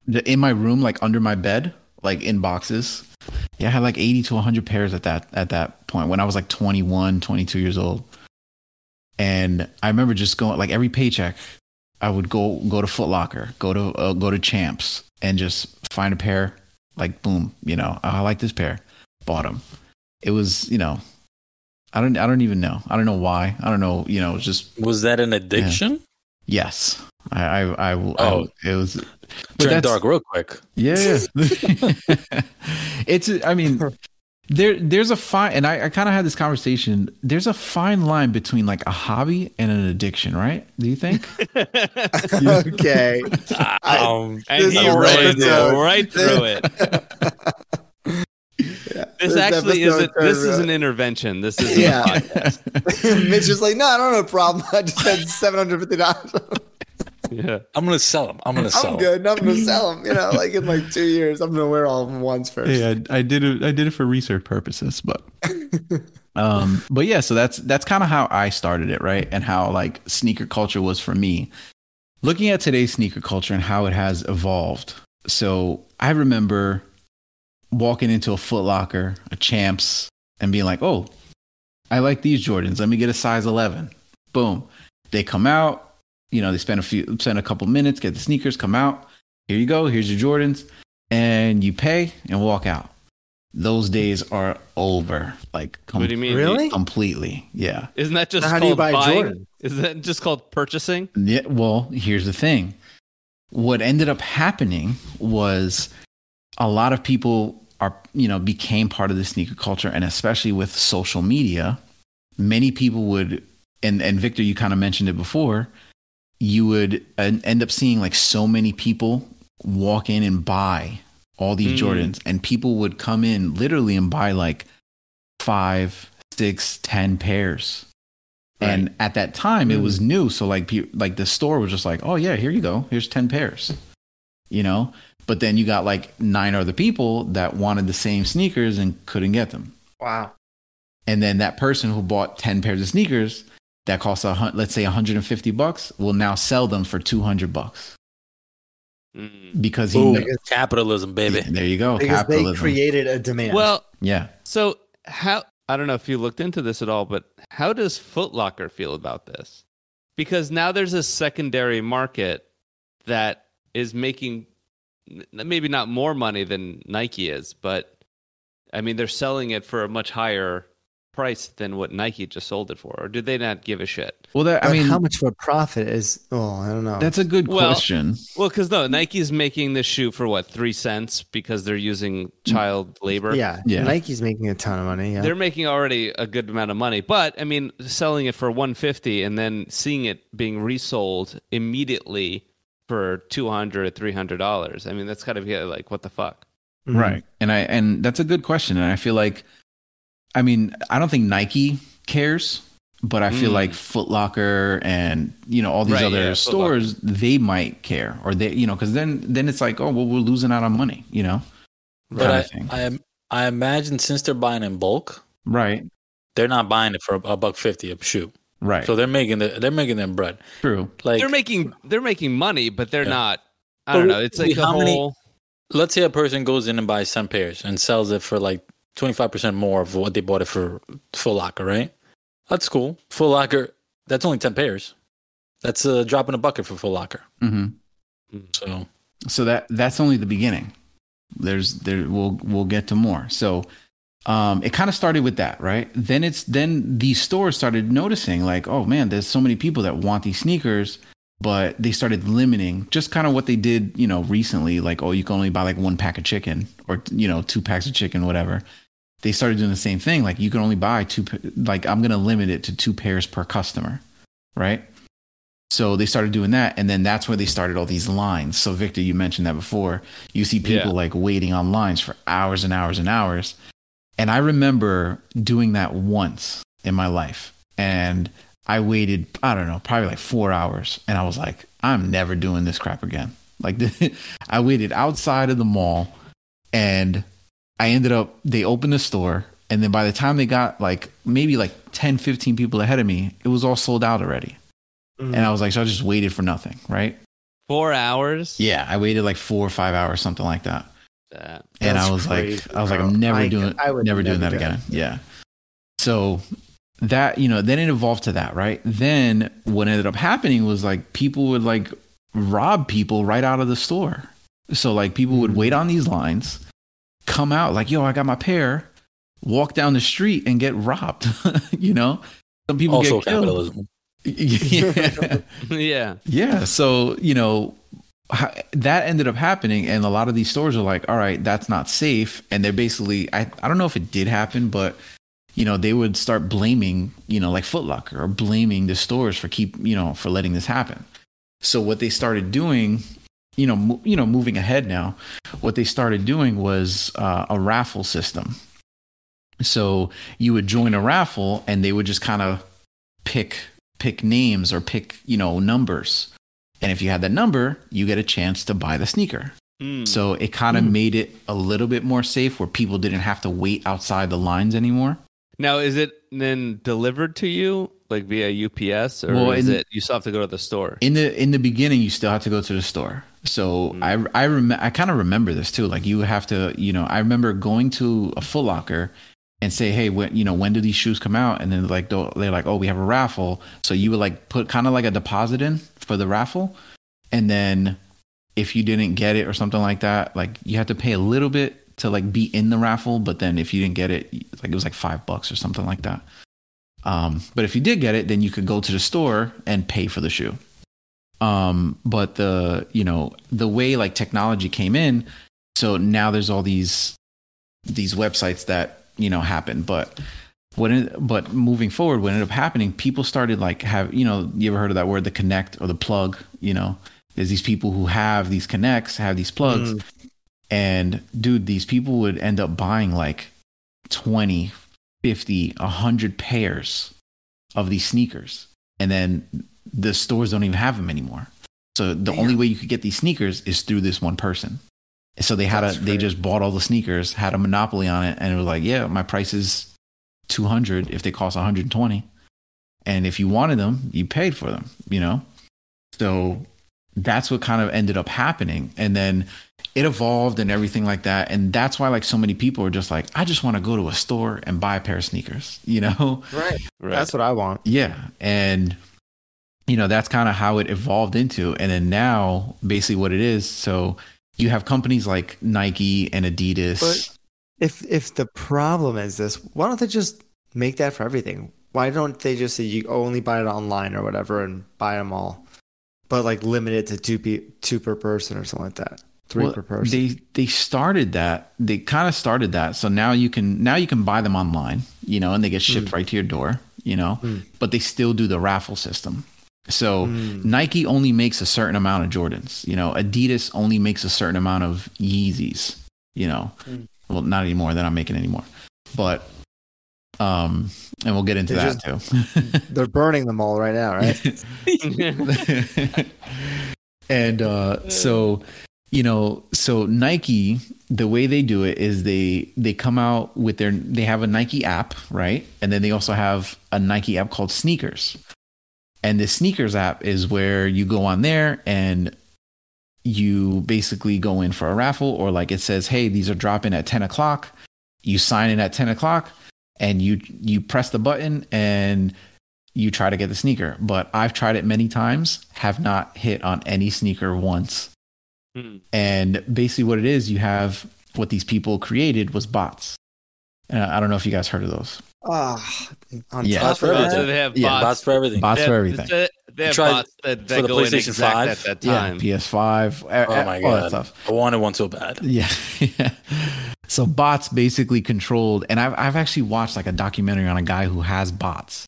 [SPEAKER 1] in my room, like under my bed, like in boxes. Yeah, I had like 80 to 100 pairs at that point when I was like 21, 22 years old. And I remember just going, like every paycheck, I would go to Foot Locker, go to Champs, and just find a pair. Like boom, I like this pair. Bought them. It was, I don't even know. I don't know why. I don't know. It was just.
[SPEAKER 3] Was that an addiction?
[SPEAKER 1] Yeah. Yes, I it was.
[SPEAKER 3] Turn dark real quick.
[SPEAKER 1] Yeah. It's. I mean. There's a fine, and I kind of had this conversation. There's a fine line between like a hobby and an addiction, right? Do you think?
[SPEAKER 2] Okay.
[SPEAKER 4] And he ran right through it.
[SPEAKER 2] Yeah.
[SPEAKER 4] This actually isn't. This is an intervention. This is a podcast.
[SPEAKER 2] Mitch is like, no, I don't have a problem. I just spent $750.
[SPEAKER 4] Yeah,
[SPEAKER 3] I'm gonna sell them. I'm
[SPEAKER 2] good. I'm gonna sell them. Like in like 2 years, I'm gonna wear all of them once first.
[SPEAKER 1] Yeah, I did it for research purposes, but yeah. So that's kind of how I started it, right? And how like sneaker culture was for me. Looking at today's sneaker culture and how it has evolved. So I remember walking into a Foot Locker, a Champs, and being like, "Oh, I like these Jordans. Let me get a size 11." Boom, they come out. They spend a couple minutes, get the sneakers, come out. Here you go. Here's your Jordans. And you pay and walk out. Those days are over. Like,
[SPEAKER 4] what do you mean?
[SPEAKER 2] Really?
[SPEAKER 1] Completely. Yeah.
[SPEAKER 4] Isn't that just
[SPEAKER 2] how
[SPEAKER 4] called
[SPEAKER 2] do you buy
[SPEAKER 4] buying?
[SPEAKER 2] Jordan?
[SPEAKER 4] Isn't that just called purchasing?
[SPEAKER 1] Yeah. Well, here's the thing. What ended up happening was a lot of people became part of the sneaker culture, and especially with social media, many people would, and Victor, you kind of mentioned it before, you would end up seeing like so many people walk in and buy all these Jordans, and people would come in literally and buy like 5, 6, 10 pairs. Right. And at that time it was new. So like the store was just like, oh yeah, here you go. Here's 10 pairs, but then you got like 9 other people that wanted the same sneakers and couldn't get them.
[SPEAKER 2] Wow. And
[SPEAKER 1] then that person who bought 10 pairs of sneakers that costs let's say $150 will now sell them for $200 because
[SPEAKER 3] capitalism, baby.
[SPEAKER 1] There you go.
[SPEAKER 2] Because
[SPEAKER 1] capitalism.
[SPEAKER 2] They created a demand.
[SPEAKER 4] Well,
[SPEAKER 1] yeah.
[SPEAKER 4] So I don't know if you looked into this at all, but how does Foot Locker feel about this? Because now there's a secondary market that is making maybe not more money than Nike is, but I mean they're selling it for a much higher price than what Nike just sold it for, or did they not give a shit?
[SPEAKER 1] Well,
[SPEAKER 2] how much of a profit is? Oh, I don't know.
[SPEAKER 1] That's a good question.
[SPEAKER 4] Well, because Nike's making this shoe for what, 3 cents because they're using child labor.
[SPEAKER 2] Yeah, Nike's making a ton of money. Yeah.
[SPEAKER 4] They're making already a good amount of money, but I mean, selling it for $150 and then seeing it being resold immediately for $200, $300. I mean, that's got to be like, what the fuck,
[SPEAKER 1] right? And that's a good question, and I feel like. I mean, I don't think Nike cares, but I feel like Foot Locker and, all these other stores, they might care, or they, because then it's like, oh, well, we're losing out on money,
[SPEAKER 3] But I imagine since they're buying in bulk,
[SPEAKER 1] right?
[SPEAKER 3] They're not buying it for $150 a shoe,
[SPEAKER 1] right?
[SPEAKER 3] So they're making them bread.
[SPEAKER 1] True.
[SPEAKER 3] Like
[SPEAKER 4] they're making money, but they're not. I don't know. It's like the whole.
[SPEAKER 3] let's say a person goes in and buys 10 pairs and sells it for like 25% more of what they bought it for Foot Locker, right? That's cool. Foot Locker, that's only 10 pairs. That's a drop in a bucket for Foot Locker.
[SPEAKER 1] Mm-hmm. So that's only the beginning. We'll get to more. So it kind of started with that, right? Then these stores started noticing like, oh man, there's so many people that want these sneakers, but they started limiting just kind of what they did, recently, like, oh, you can only buy like 1 pack of chicken or 2 packs of chicken, whatever. They started doing the same thing. Like you can only buy 2, like I'm going to limit it to 2 pairs per customer. Right. So they started doing that. And then that's where they started all these lines. So Victor, you mentioned that before. You see people like waiting on lines for hours and hours and hours. And I remember doing that once in my life. And I waited, I don't know, probably like 4 hours. And I was like, I'm never doing this crap again. Like I waited outside of the mall and they opened the store. And then by the time they got like maybe like 10, 15 people ahead of me, it was all sold out already. And I was like, so I just waited for nothing, right?
[SPEAKER 4] 4 hours?
[SPEAKER 1] Yeah, I waited like 4 or 5 hours, something like that. And I was crazy, like, I'm never doing that again. Yeah. So that, then it evolved to that, right? Then what ended up happening was like people would like rob people right out of the store. So like people would wait on these lines, come out like, yo, I got my pair, walk down the street and get robbed. Some people
[SPEAKER 3] also
[SPEAKER 1] get killed.
[SPEAKER 3] Capitalism.
[SPEAKER 1] Yeah. So, that ended up happening. And a lot of these stores are like, all right, that's not safe. And they're basically, I don't know if it did happen, but, they would start blaming, like Foot Locker or blaming the stores for for letting this happen. So what they started doing, moving ahead now, what they started doing was a raffle system. So you would join a raffle and they would just kind of pick names or pick, numbers. And if you had that number, you get a chance to buy the sneaker. So it kind of made it a little bit more safe where people didn't have to wait outside the lines anymore.
[SPEAKER 4] Now, is it then delivered to you like via UPS or is it you still have to go to the store? In
[SPEAKER 1] the beginning, you still have to go to the store. So I kind of remember this too. Like you have to, I remember going to a Foot Locker and say, hey, when do these shoes come out? And then they're like, oh, we have a raffle. So you would like put kind of like a deposit in for the raffle. And then if you didn't get it or something like that, like you had to pay a little bit to like be in the raffle. But then if you didn't get it, like it was like $5 or something like that. But if you did get it, then you could go to the store and pay for the shoe. But the way like technology came in, so now there's all these websites that, happen. But moving forward, what ended up happening, people started like you ever heard of that word, the connect or the plug, there's these people who have these connects, have these plugs. And dude, these people would end up buying like 20, 50, 100 pairs of these sneakers. And then the stores don't even have them anymore. So the only way you could get these sneakers is through this one person. So they they just bought all the sneakers, had a monopoly on it. And it was like, yeah, my price is 200 if they cost 120. And if you wanted them, you paid for them, So that's what kind of ended up happening. And then it evolved and everything like that. And that's why like so many people are just like, I just want to go to a store and buy a pair of sneakers,
[SPEAKER 2] Right. That's what I want.
[SPEAKER 1] Yeah. And, that's kind of how it evolved into. And then now basically what it is. So you have companies like Nike and Adidas.
[SPEAKER 2] But if the problem is this, why don't they just make that for everything? Why don't they just say you only buy it online or whatever and buy them all? But like limit it to two per person or something like that. 3 per person.
[SPEAKER 1] They started that. They kind of started that. So now you can buy them online, and they get shipped right to your door, but they still do the raffle system. So Nike only makes a certain amount of Jordans, Adidas only makes a certain amount of Yeezys, well, not anymore. They're not making anymore, but, and we'll get into that too.
[SPEAKER 2] They're burning them all right now, right?
[SPEAKER 1] And, so Nike, the way they do it is they come out with they have a Nike app, right? And then they also have a Nike app called Sneakers. And the Sneakers app is where you go on there and you basically go in for a raffle, or like it says, hey, these are dropping at 10 o'clock. You sign in at 10 o'clock and you press the button and you try to get the sneaker. But I've tried it many times, have not hit on any sneaker once. And basically what it is, you have what these people created was bots. I don't know if you guys heard of those.
[SPEAKER 3] Bots for everything.
[SPEAKER 4] They have
[SPEAKER 3] bots for everything.
[SPEAKER 1] Bots for everything.
[SPEAKER 4] They have bots that
[SPEAKER 3] for the
[SPEAKER 4] go in
[SPEAKER 3] PlayStation
[SPEAKER 4] exact
[SPEAKER 3] 5?
[SPEAKER 4] at that time.
[SPEAKER 1] Yeah, PS5.
[SPEAKER 3] Oh my
[SPEAKER 1] all that
[SPEAKER 3] God.
[SPEAKER 1] stuff.
[SPEAKER 3] I wanted one so bad.
[SPEAKER 1] Yeah. So bots basically controlled, and I've actually watched like a documentary on a guy who has bots,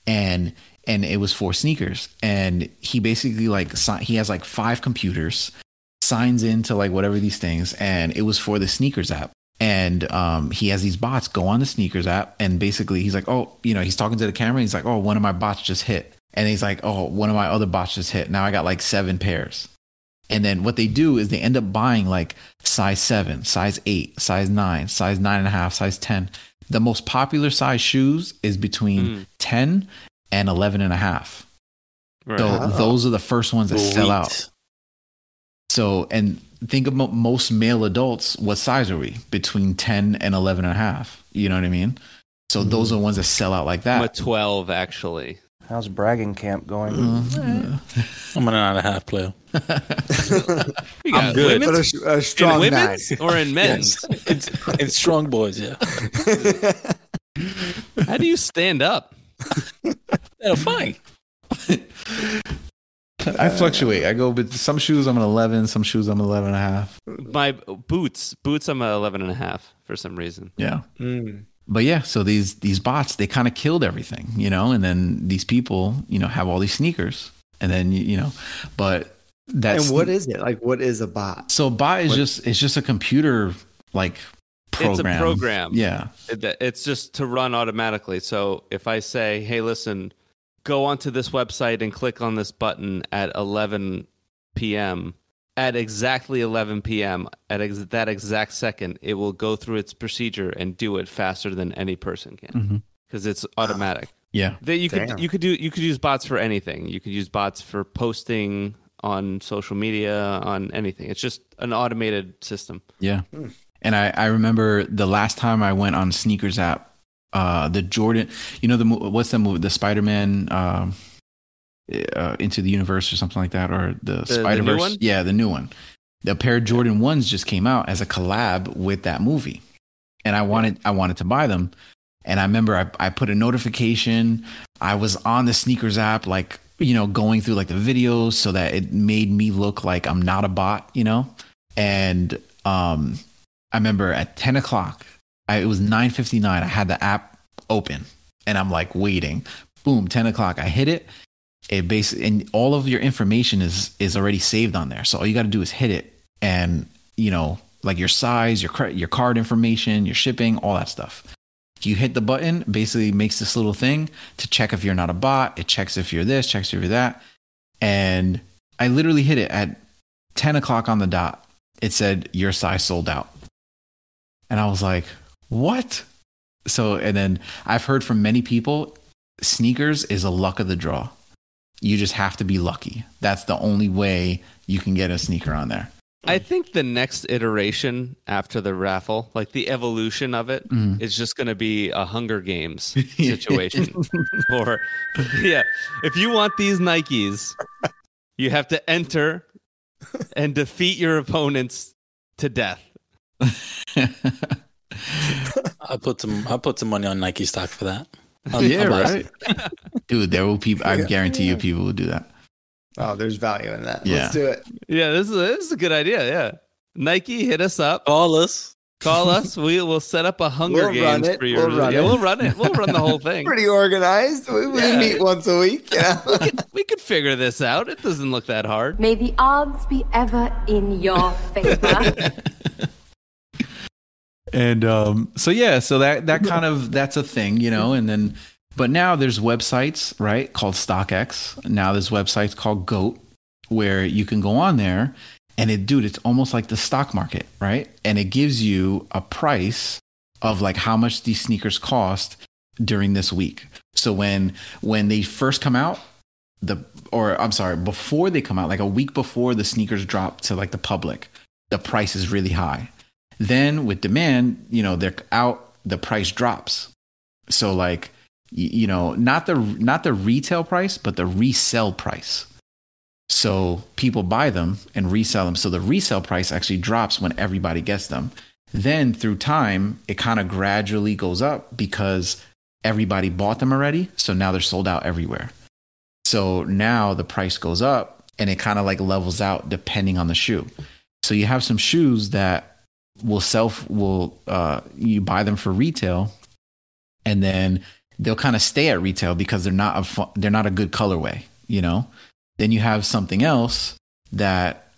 [SPEAKER 1] and it was for sneakers, and he basically he has like 5 computers, signs into like whatever these things, and it was for the sneakers app. And he has these bots go on the sneakers app, and basically he's like, oh, he's talking to the camera. And he's like, oh, one of my bots just hit. And he's like, oh, one of my other bots just hit. Now I got like 7 pairs. And then what they do is they end up buying like size 7, size 8, size 9, size 9.5, size 10. The most popular size shoes is between 10 and 11.5. Right. So those are the first ones that sell out. So, and think about most male adults. What size are we? Between 10 and 11.5. You know what I mean? So those are the ones that sell out like that.
[SPEAKER 4] I'm a 12, actually.
[SPEAKER 5] How's bragging camp going?
[SPEAKER 3] I'm an 9.5 player.
[SPEAKER 4] I'm good.
[SPEAKER 2] But a strong
[SPEAKER 4] in women's
[SPEAKER 2] 9.
[SPEAKER 4] or in men's?
[SPEAKER 3] It's strong boys, yeah.
[SPEAKER 4] How do you stand up?
[SPEAKER 3] Fine.
[SPEAKER 1] I fluctuate. I go with some shoes I'm an 11, some shoes I'm 11.5.
[SPEAKER 4] My boots I'm an 11.5 for some reason.
[SPEAKER 1] Yeah. But yeah, so these bots, they kind of killed everything, and then these people, have all these sneakers, and then but that's.
[SPEAKER 2] And what is it? Like, what is a bot?
[SPEAKER 1] So a bot is just a computer like program.
[SPEAKER 4] It's a program.
[SPEAKER 1] Yeah.
[SPEAKER 4] It's just to run automatically. So if I say, hey, listen, go onto this website and click on this button at 11 p.m. At exactly 11 p.m., at that exact second, it will go through its procedure and do it faster than any person can because it's automatic.
[SPEAKER 1] Yeah,
[SPEAKER 4] you could use bots for anything. You could use bots for posting on social media, on anything. It's just an automated system.
[SPEAKER 1] Yeah, and I remember the last time I went on Sneakers app, the Jordan, what's that movie? The Spider-Man. Into the Universe or something like that, or the Spider-Verse. Yeah, the new one. The pair of Jordan 1s just came out as a collab with that movie, and I wanted to buy them. And I remember I put a notification. I was on the Sneakers app, like going through like the videos so that it made me look like I'm not a bot, And I remember at 10 o'clock, it was 9:59. I had the app open, and I'm like waiting. Boom, 10 o'clock. I hit it. It basically, and all of your information is already saved on there. So all you got to do is hit it, and like your size, your card information, your shipping, all that stuff. You hit the button, basically makes this little thing to check if you're not a bot. It checks if you're this, checks if you're that. And I literally hit it at 10 o'clock on the dot. It said your size sold out, and I was like, what? So, and then I've heard from many people, sneakers is a luck of the draw. You just have to be lucky. That's the only way you can get a sneaker on there.
[SPEAKER 4] I think the next iteration after the raffle, like the evolution of it, is just going to be a Hunger Games situation. Or, if you want these Nikes, you have to enter and defeat your opponents to death.
[SPEAKER 3] I'll put some money on Nike stock for that.
[SPEAKER 1] Right? Dude, there will people. I guarantee you, people will do that.
[SPEAKER 2] Oh, there's value in that.
[SPEAKER 1] Yeah.
[SPEAKER 2] Let's do it.
[SPEAKER 4] Yeah, this is a good idea. Yeah, Nike, hit us up.
[SPEAKER 3] Call us.
[SPEAKER 4] We will set up a Hunger Games for you. We'll run it. We'll run the whole thing.
[SPEAKER 2] Pretty organized. We meet once a week. Yeah.
[SPEAKER 4] we could figure this out. It doesn't look that hard.
[SPEAKER 6] May the odds be ever in your favor.
[SPEAKER 1] And so that kind of, that's a thing, and then, but now there's websites, right, called StockX. Now there's websites called GOAT, where you can go on there, and it's almost like the stock market, right? And it gives you a price of like how much these sneakers cost during this week. So when they first come out, before they come out, like a week before the sneakers drop to like the public, the price is really high. Then with demand, they're out, the price drops. So like, not the retail price, but the resale price. So people buy them and resell them. So the resale price actually drops when everybody gets them. Then through time, it kind of gradually goes up because everybody bought them already. So now they're sold out everywhere. So now the price goes up and it kind of like levels out depending on the shoe. So you have some shoes that you buy them for retail, and then they'll kind of stay at retail because they're not a good colorway, Then you have something else that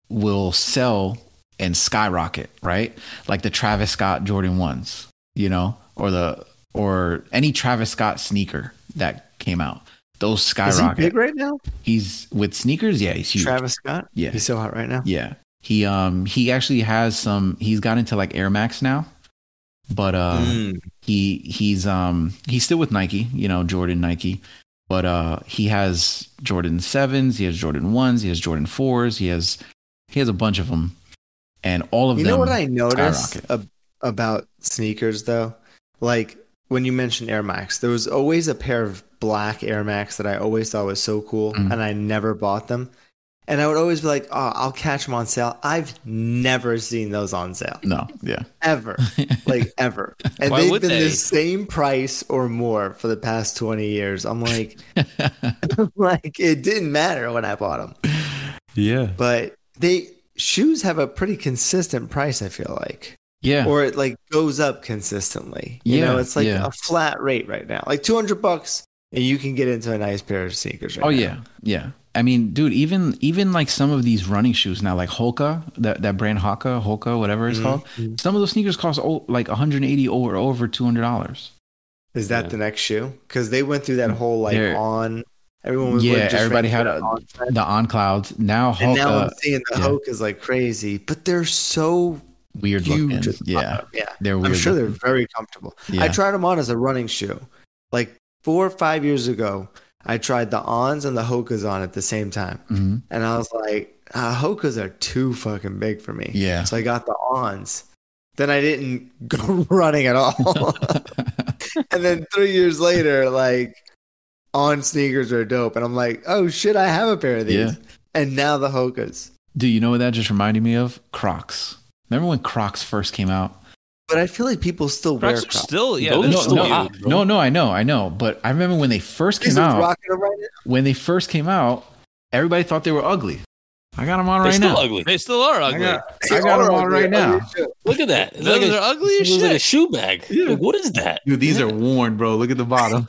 [SPEAKER 1] will sell and skyrocket, right? Like the Travis Scott Jordan 1s, or any Travis Scott sneaker that came out. Those skyrocket.
[SPEAKER 2] Is he big right now?
[SPEAKER 1] He's with sneakers, yeah, he's huge.
[SPEAKER 2] Travis Scott?
[SPEAKER 1] Yeah.
[SPEAKER 2] He's so hot right now.
[SPEAKER 1] Yeah. He actually has he's got into like Air Max now. But he's still with Nike, Jordan Nike. But he has Jordan 7s, he has Jordan 1s, he has Jordan 4s, he has a bunch of them. And all of them.
[SPEAKER 2] You know what I noticed about sneakers though? Like when you mentioned Air Max, there was always a pair of black Air Max that I always thought was so cool, and I never bought them. And I would always be like, oh, I'll catch them on sale. I've never seen those on sale.
[SPEAKER 1] No, yeah.
[SPEAKER 2] Ever. Like, ever. And they've been the same price or more for the past 20 years. I'm like, it didn't matter when I bought them.
[SPEAKER 1] Yeah.
[SPEAKER 2] But shoes have a pretty consistent price, I feel like.
[SPEAKER 1] Yeah.
[SPEAKER 2] Or it like goes up consistently. It's like a flat rate right now. Like $200 and you can get into a nice pair of sneakers right now.
[SPEAKER 1] Yeah. Yeah. I mean, dude, even like some of these running shoes now, like Hoka, that brand Hoka, whatever it's called. Some of those sneakers cost like $180 or over $200.
[SPEAKER 2] Is that the next shoe? Because they went through that whole everyone was
[SPEAKER 1] everybody had the On Clouds. Now Hoka,
[SPEAKER 2] and now I'm seeing the Hokas like crazy, but they're so
[SPEAKER 1] weird
[SPEAKER 2] huge.
[SPEAKER 1] looking. Yeah,
[SPEAKER 2] they're weird. I'm sure they're very comfortable. Yeah. I tried them on as a running shoe, like 4 or 5 years ago. I tried the Ons and the Hokas on at the same time. Mm-hmm. And I was like, Hokas are too fucking big for me.
[SPEAKER 1] Yeah.
[SPEAKER 2] So I got the Ons. Then I didn't go running at all. And then 3 years later, like, On sneakers are dope. And I'm like, oh shit, I have a pair of these. Yeah. And now the Hokas.
[SPEAKER 1] Dude, you know what that just reminded me of? Crocs. Remember when Crocs first came out?
[SPEAKER 2] But I feel like people still wear Crocs.
[SPEAKER 4] Still, yeah.
[SPEAKER 1] No, I know. But I remember when they first came out. When they first came out, everybody thought they were ugly. I got them on right now.
[SPEAKER 3] Ugly.
[SPEAKER 4] They still are ugly.
[SPEAKER 1] I got them on right now.
[SPEAKER 3] Look at that.
[SPEAKER 4] They're ugly as shit.
[SPEAKER 3] Like a shoe bag. Yeah. Like, what is that?
[SPEAKER 1] Dude, these are worn, bro. Look at the bottom.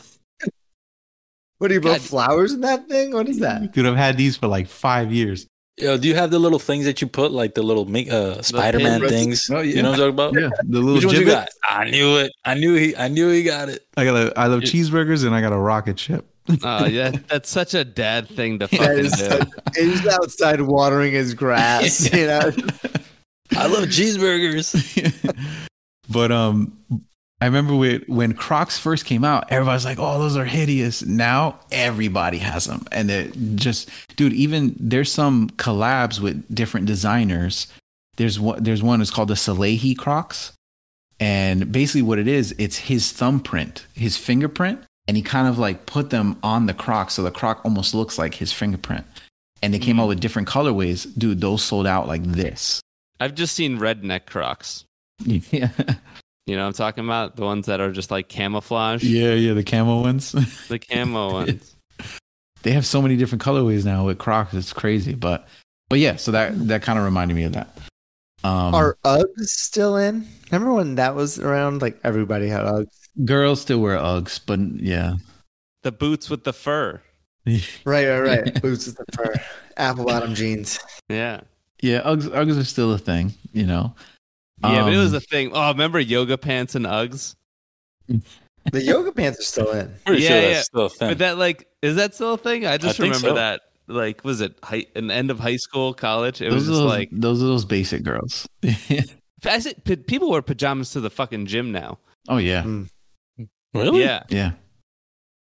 [SPEAKER 2] What do you put flowers in that thing? What is that?
[SPEAKER 1] Dude, I've had these for like 5 years.
[SPEAKER 3] Yo, do you have the little things that you put, like the little Spider-Man things?
[SPEAKER 1] Oh, yeah.
[SPEAKER 3] You know what I'm talking about?
[SPEAKER 1] Yeah, the little.
[SPEAKER 3] Which ones you got? I knew it. I knew he got it.
[SPEAKER 1] I love cheeseburgers and I got a rocket ship.
[SPEAKER 4] Yeah, that's such a dad thing to fucking do.
[SPEAKER 2] He's outside watering his grass. You know,
[SPEAKER 3] I love cheeseburgers.
[SPEAKER 1] But I remember when Crocs first came out, everybody's like, "Oh, those are hideous." Now everybody has them, and it just, dude. Even there's some collabs with different designers. There's one that's called the Salehi Crocs, and basically what it is, it's his thumbprint, his fingerprint, and he kind of like put them on the Croc, so the Croc almost looks like his fingerprint. And they came out with different colorways, dude. Those sold out like this.
[SPEAKER 4] I've just seen redneck Crocs.
[SPEAKER 1] Yeah.
[SPEAKER 4] You know what I'm talking about? The ones that are just like camouflage.
[SPEAKER 1] Yeah, the camo ones.
[SPEAKER 4] The camo ones.
[SPEAKER 1] They have so many different colorways now with Crocs. It's crazy. But yeah, so that kind of reminded me of that.
[SPEAKER 2] Are Uggs still in? Remember when that was around? Like everybody had Uggs.
[SPEAKER 1] Girls still wear Uggs, but yeah.
[SPEAKER 4] The boots with the fur.
[SPEAKER 2] Right. Boots with the fur. Apple bottom jeans.
[SPEAKER 4] Yeah.
[SPEAKER 1] Yeah, Uggs are still a thing, you know.
[SPEAKER 4] Yeah, but it was a thing. Oh, remember yoga pants and Uggs?
[SPEAKER 2] The yoga pants are still in.
[SPEAKER 3] Pretty sure that's still a thing.
[SPEAKER 4] But that, like, is that still a thing? I remember that. Like, was it an end of high school, college? It was just like
[SPEAKER 1] those are those basic girls.
[SPEAKER 4] People wear pajamas to the fucking gym now.
[SPEAKER 1] Oh yeah.
[SPEAKER 3] Really?
[SPEAKER 4] Yeah.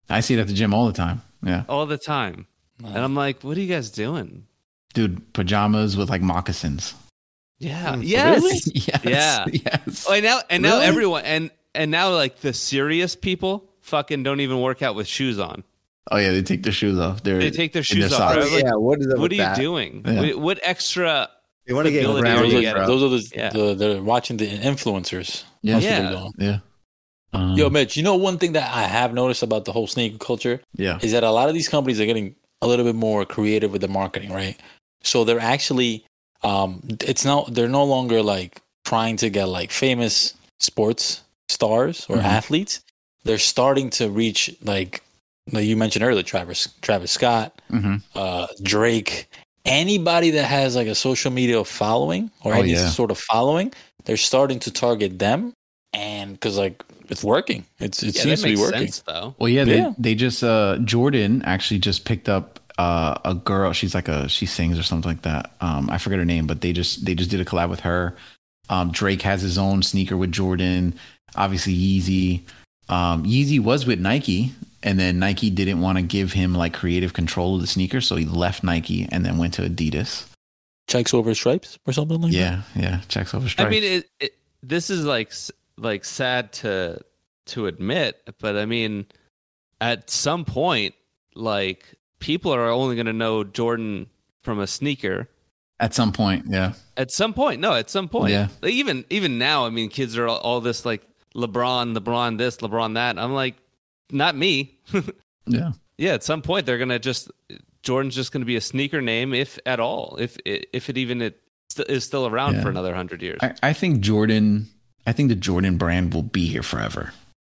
[SPEAKER 1] I see it at the gym all the time. Yeah.
[SPEAKER 4] All the time. And I'm like, what are you guys doing?
[SPEAKER 1] Dude, pajamas with like moccasins.
[SPEAKER 4] Yeah. Yes.
[SPEAKER 3] Really?
[SPEAKER 1] Yes.
[SPEAKER 4] Yeah.
[SPEAKER 1] Yes.
[SPEAKER 4] Oh, now everyone and now like the serious people fucking don't even work out with shoes on.
[SPEAKER 1] Oh yeah, they take their shoes off.
[SPEAKER 4] They take their shoes off.
[SPEAKER 1] Socks.
[SPEAKER 4] Right? Like,
[SPEAKER 2] what is up
[SPEAKER 4] what
[SPEAKER 2] with
[SPEAKER 4] are you
[SPEAKER 2] that?
[SPEAKER 4] doing?
[SPEAKER 1] Yeah.
[SPEAKER 4] What extra?
[SPEAKER 2] They want to get
[SPEAKER 4] ability
[SPEAKER 2] grounded.
[SPEAKER 4] to get
[SPEAKER 3] Those are
[SPEAKER 4] Yeah.
[SPEAKER 3] they're watching the influencers.
[SPEAKER 1] Yeah.
[SPEAKER 3] That's what
[SPEAKER 4] Yeah.
[SPEAKER 3] they're doing.
[SPEAKER 1] Yeah.
[SPEAKER 3] Yo, Mitch, you know one thing that I have noticed about the whole sneaker culture
[SPEAKER 1] Yeah.
[SPEAKER 3] is that a lot of these companies are getting a little bit more creative with the marketing, right? So they're actually, they're no longer like trying to get like famous sports stars or athletes. They're starting to reach like you mentioned earlier, Travis Scott, Drake, anybody that has like a social media following or any sort of following. They're starting to target them, and because like it's working, it seems to be working.
[SPEAKER 4] Sense, though.
[SPEAKER 1] Well, they just Jordan actually just picked up a girl. She sings or something like that. I forget her name, but they just did a collab with her. Drake has his own sneaker with Jordan. Obviously, Yeezy. Yeezy was with Nike, and then Nike didn't want to give him like creative control of the sneaker, so he left Nike and then went to Adidas.
[SPEAKER 3] Checks over stripes or something like that.
[SPEAKER 1] Yeah, checks over stripes.
[SPEAKER 4] I mean, this is like sad to admit, but I mean, at some point, like people are only going to know Jordan from a sneaker.
[SPEAKER 1] At some point, yeah.
[SPEAKER 4] At some point,
[SPEAKER 1] Yeah.
[SPEAKER 4] Like, even now, I mean, kids are all this like LeBron this, LeBron that. I'm like, not me.
[SPEAKER 1] Yeah.
[SPEAKER 4] Yeah, at some point they're gonna Jordan's just gonna be a sneaker name, if at all, if it even is still around for another 100 years.
[SPEAKER 1] I think the Jordan brand will be here forever.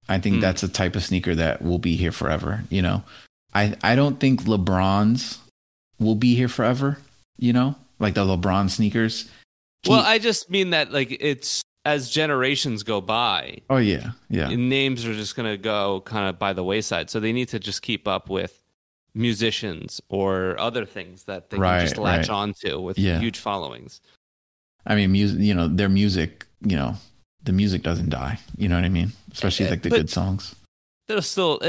[SPEAKER 1] I think that's a type of sneaker that will be here forever. You know, I don't think LeBron's will be here forever. You know, like the LeBron sneakers.
[SPEAKER 4] Well, I just mean that like it's as generations go by.
[SPEAKER 1] Oh yeah, yeah.
[SPEAKER 4] Names are just gonna go kind of by the wayside, so they need to just keep up with musicians or other things that they can just latch onto with huge followings.
[SPEAKER 1] I mean, music. You know, their music. You know, the music doesn't die. You know what I mean? Especially like the good songs.
[SPEAKER 4] It'll still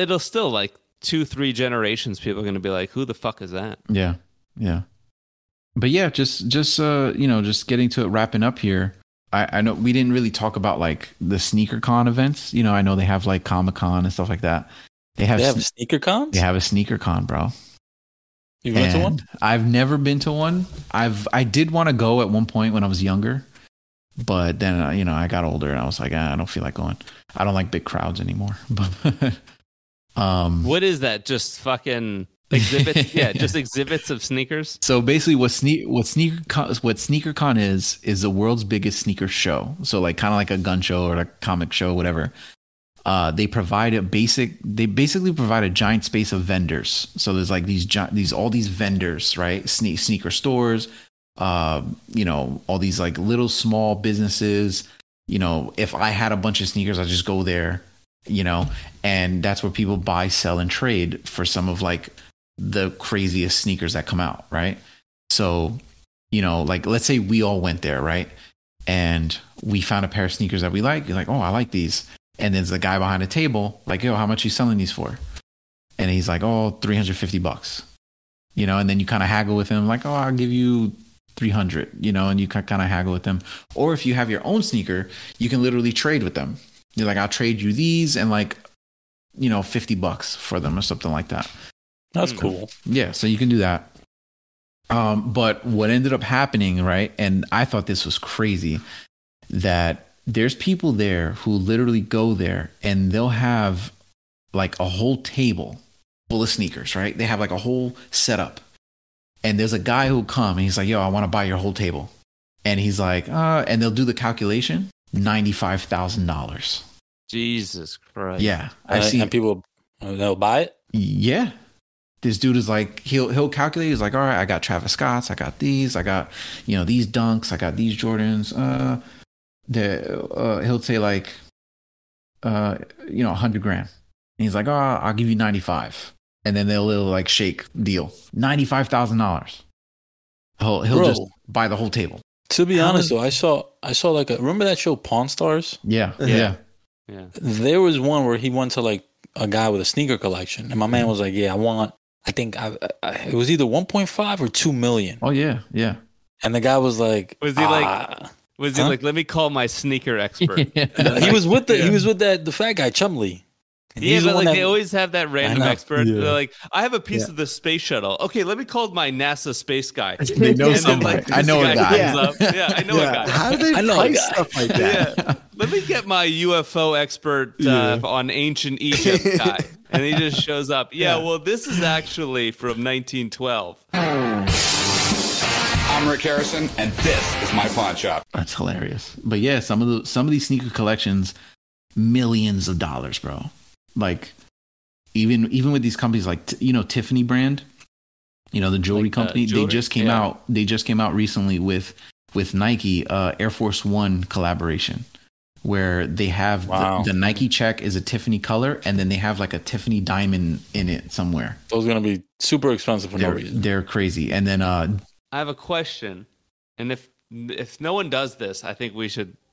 [SPEAKER 4] like 2-3 generations. People are gonna be like, "Who the fuck is that?"
[SPEAKER 1] Yeah, yeah. But yeah, just getting to it, wrapping up here. I know we didn't really talk about like the sneaker con events. You know, I know they have like Comic-Con and stuff like that. They have
[SPEAKER 3] sneaker cons?
[SPEAKER 1] They have a sneaker con, bro.
[SPEAKER 3] You've been to one?
[SPEAKER 1] I've never been to one. I did want to go at one point when I was younger, but then I got older and I was like, I don't feel like going. I don't like big crowds anymore. But
[SPEAKER 4] what is that? Just fucking exhibits? Yeah, just exhibits of sneakers.
[SPEAKER 1] So basically, what SneakerCon is the world's biggest sneaker show. So like kind of like a gun show or a comic show, whatever. They basically provide a giant space of vendors. So there's like all these vendors, right? Sneaker stores, all these like little small businesses. You know, if I had a bunch of sneakers, I'd just go there. You know, and that's where people buy, sell, and trade for some of like the craziest sneakers that come out, right? So, you know, like let's say we all went there, right? And we found a pair of sneakers that we like. You're like, oh, I like these. And there's a guy behind the table, like, yo, how much are you selling these for? And he's like, oh, $350. You know, and then you kind of haggle with him, like, oh, I'll give you 300, you know, and you kind of haggle with them. Or if you have your own sneaker, you can literally trade with them. You're like, I'll trade you these and like, you know, $50 for them or something like that.
[SPEAKER 3] That's cool.
[SPEAKER 1] Yeah, so you can do that. But what ended up happening, right? And I thought this was crazy, that there's people there who literally go there and they'll have like a whole table full of sneakers, right? They have like a whole setup. And there's a guy who'll come and he's like, yo, I want to buy your whole table. And he's like, and they'll do the calculation, $95,000.
[SPEAKER 4] Jesus Christ.
[SPEAKER 1] Yeah. I've seen
[SPEAKER 3] and people, they'll buy it?
[SPEAKER 1] Yeah. This dude is like, he'll calculate. He's like, all right, I got Travis Scott's. I got these. I got, these Dunks. I got these Jordans. He'll say like, $100,000. And he's like, oh, I'll give you 95. And then they'll like shake deal. $95,000. He'll just buy the whole table.
[SPEAKER 3] To be honest though, I saw like remember that show Pawn Stars?
[SPEAKER 1] Yeah.
[SPEAKER 3] There was one where he went to like a guy with a sneaker collection, and my man was like, yeah, I want I think it was either 1.5 or 2 million.
[SPEAKER 1] Oh yeah, yeah.
[SPEAKER 3] And the guy was like,
[SPEAKER 4] Was he like, let me call my sneaker expert?
[SPEAKER 3] He was with the fat guy Chumley.
[SPEAKER 4] Yeah, but like they always have that random expert. Yeah. They're like, I have a piece of the space shuttle. Okay, let me call my NASA space guy.
[SPEAKER 1] They know somebody.
[SPEAKER 4] I know a guy. Yeah, I know a guy.
[SPEAKER 2] How do they price stuff like that?
[SPEAKER 4] Yeah. Let me get my UFO expert on ancient Egypt guy. And he just shows up. Yeah, well, this is actually from 1912.
[SPEAKER 7] I'm Rick Harrison, and this is my pawn shop.
[SPEAKER 1] That's hilarious. But yeah, some of these sneaker collections, millions of dollars, bro. Like even with these companies like Tiffany brand, the jewelry company, they just came out recently with Nike Air Force One collaboration, where they have the Nike check is a Tiffany color, and then they have like a Tiffany diamond in it somewhere.
[SPEAKER 3] Those are gonna be super expensive for no reason.
[SPEAKER 1] They're crazy. And then
[SPEAKER 4] I have a question, and if no one does this, I think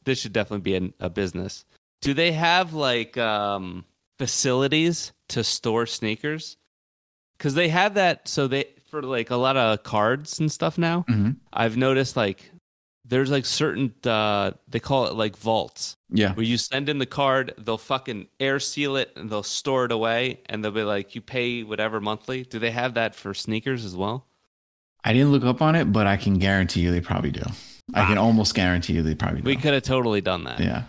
[SPEAKER 4] this should definitely be a business. Do they have like facilities to store sneakers? Because they have that, so for like a lot of cards and stuff now.
[SPEAKER 1] Mm-hmm.
[SPEAKER 4] I've noticed like there's like certain they call it like vaults.
[SPEAKER 1] Yeah,
[SPEAKER 4] where you send in the card, they'll fucking air seal it and they'll store it away, and they'll be like, you pay whatever monthly. Do they have that for sneakers as well?
[SPEAKER 1] I didn't look up on it, but I can guarantee you they probably do. I can almost guarantee you they probably do.
[SPEAKER 4] We could have totally done that.
[SPEAKER 1] Yeah,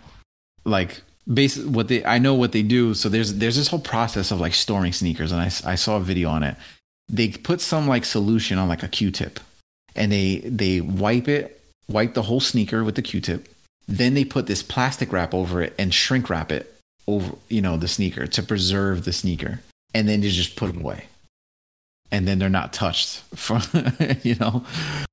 [SPEAKER 1] like. I know what they do. So there's this whole process of like storing sneakers, and I saw a video on it. They put some like solution on like a Q-tip, and they wipe the whole sneaker with the Q-tip. Then they put this plastic wrap over it and shrink wrap it over the sneaker to preserve the sneaker, and then they just put them away. And then they're not touched from,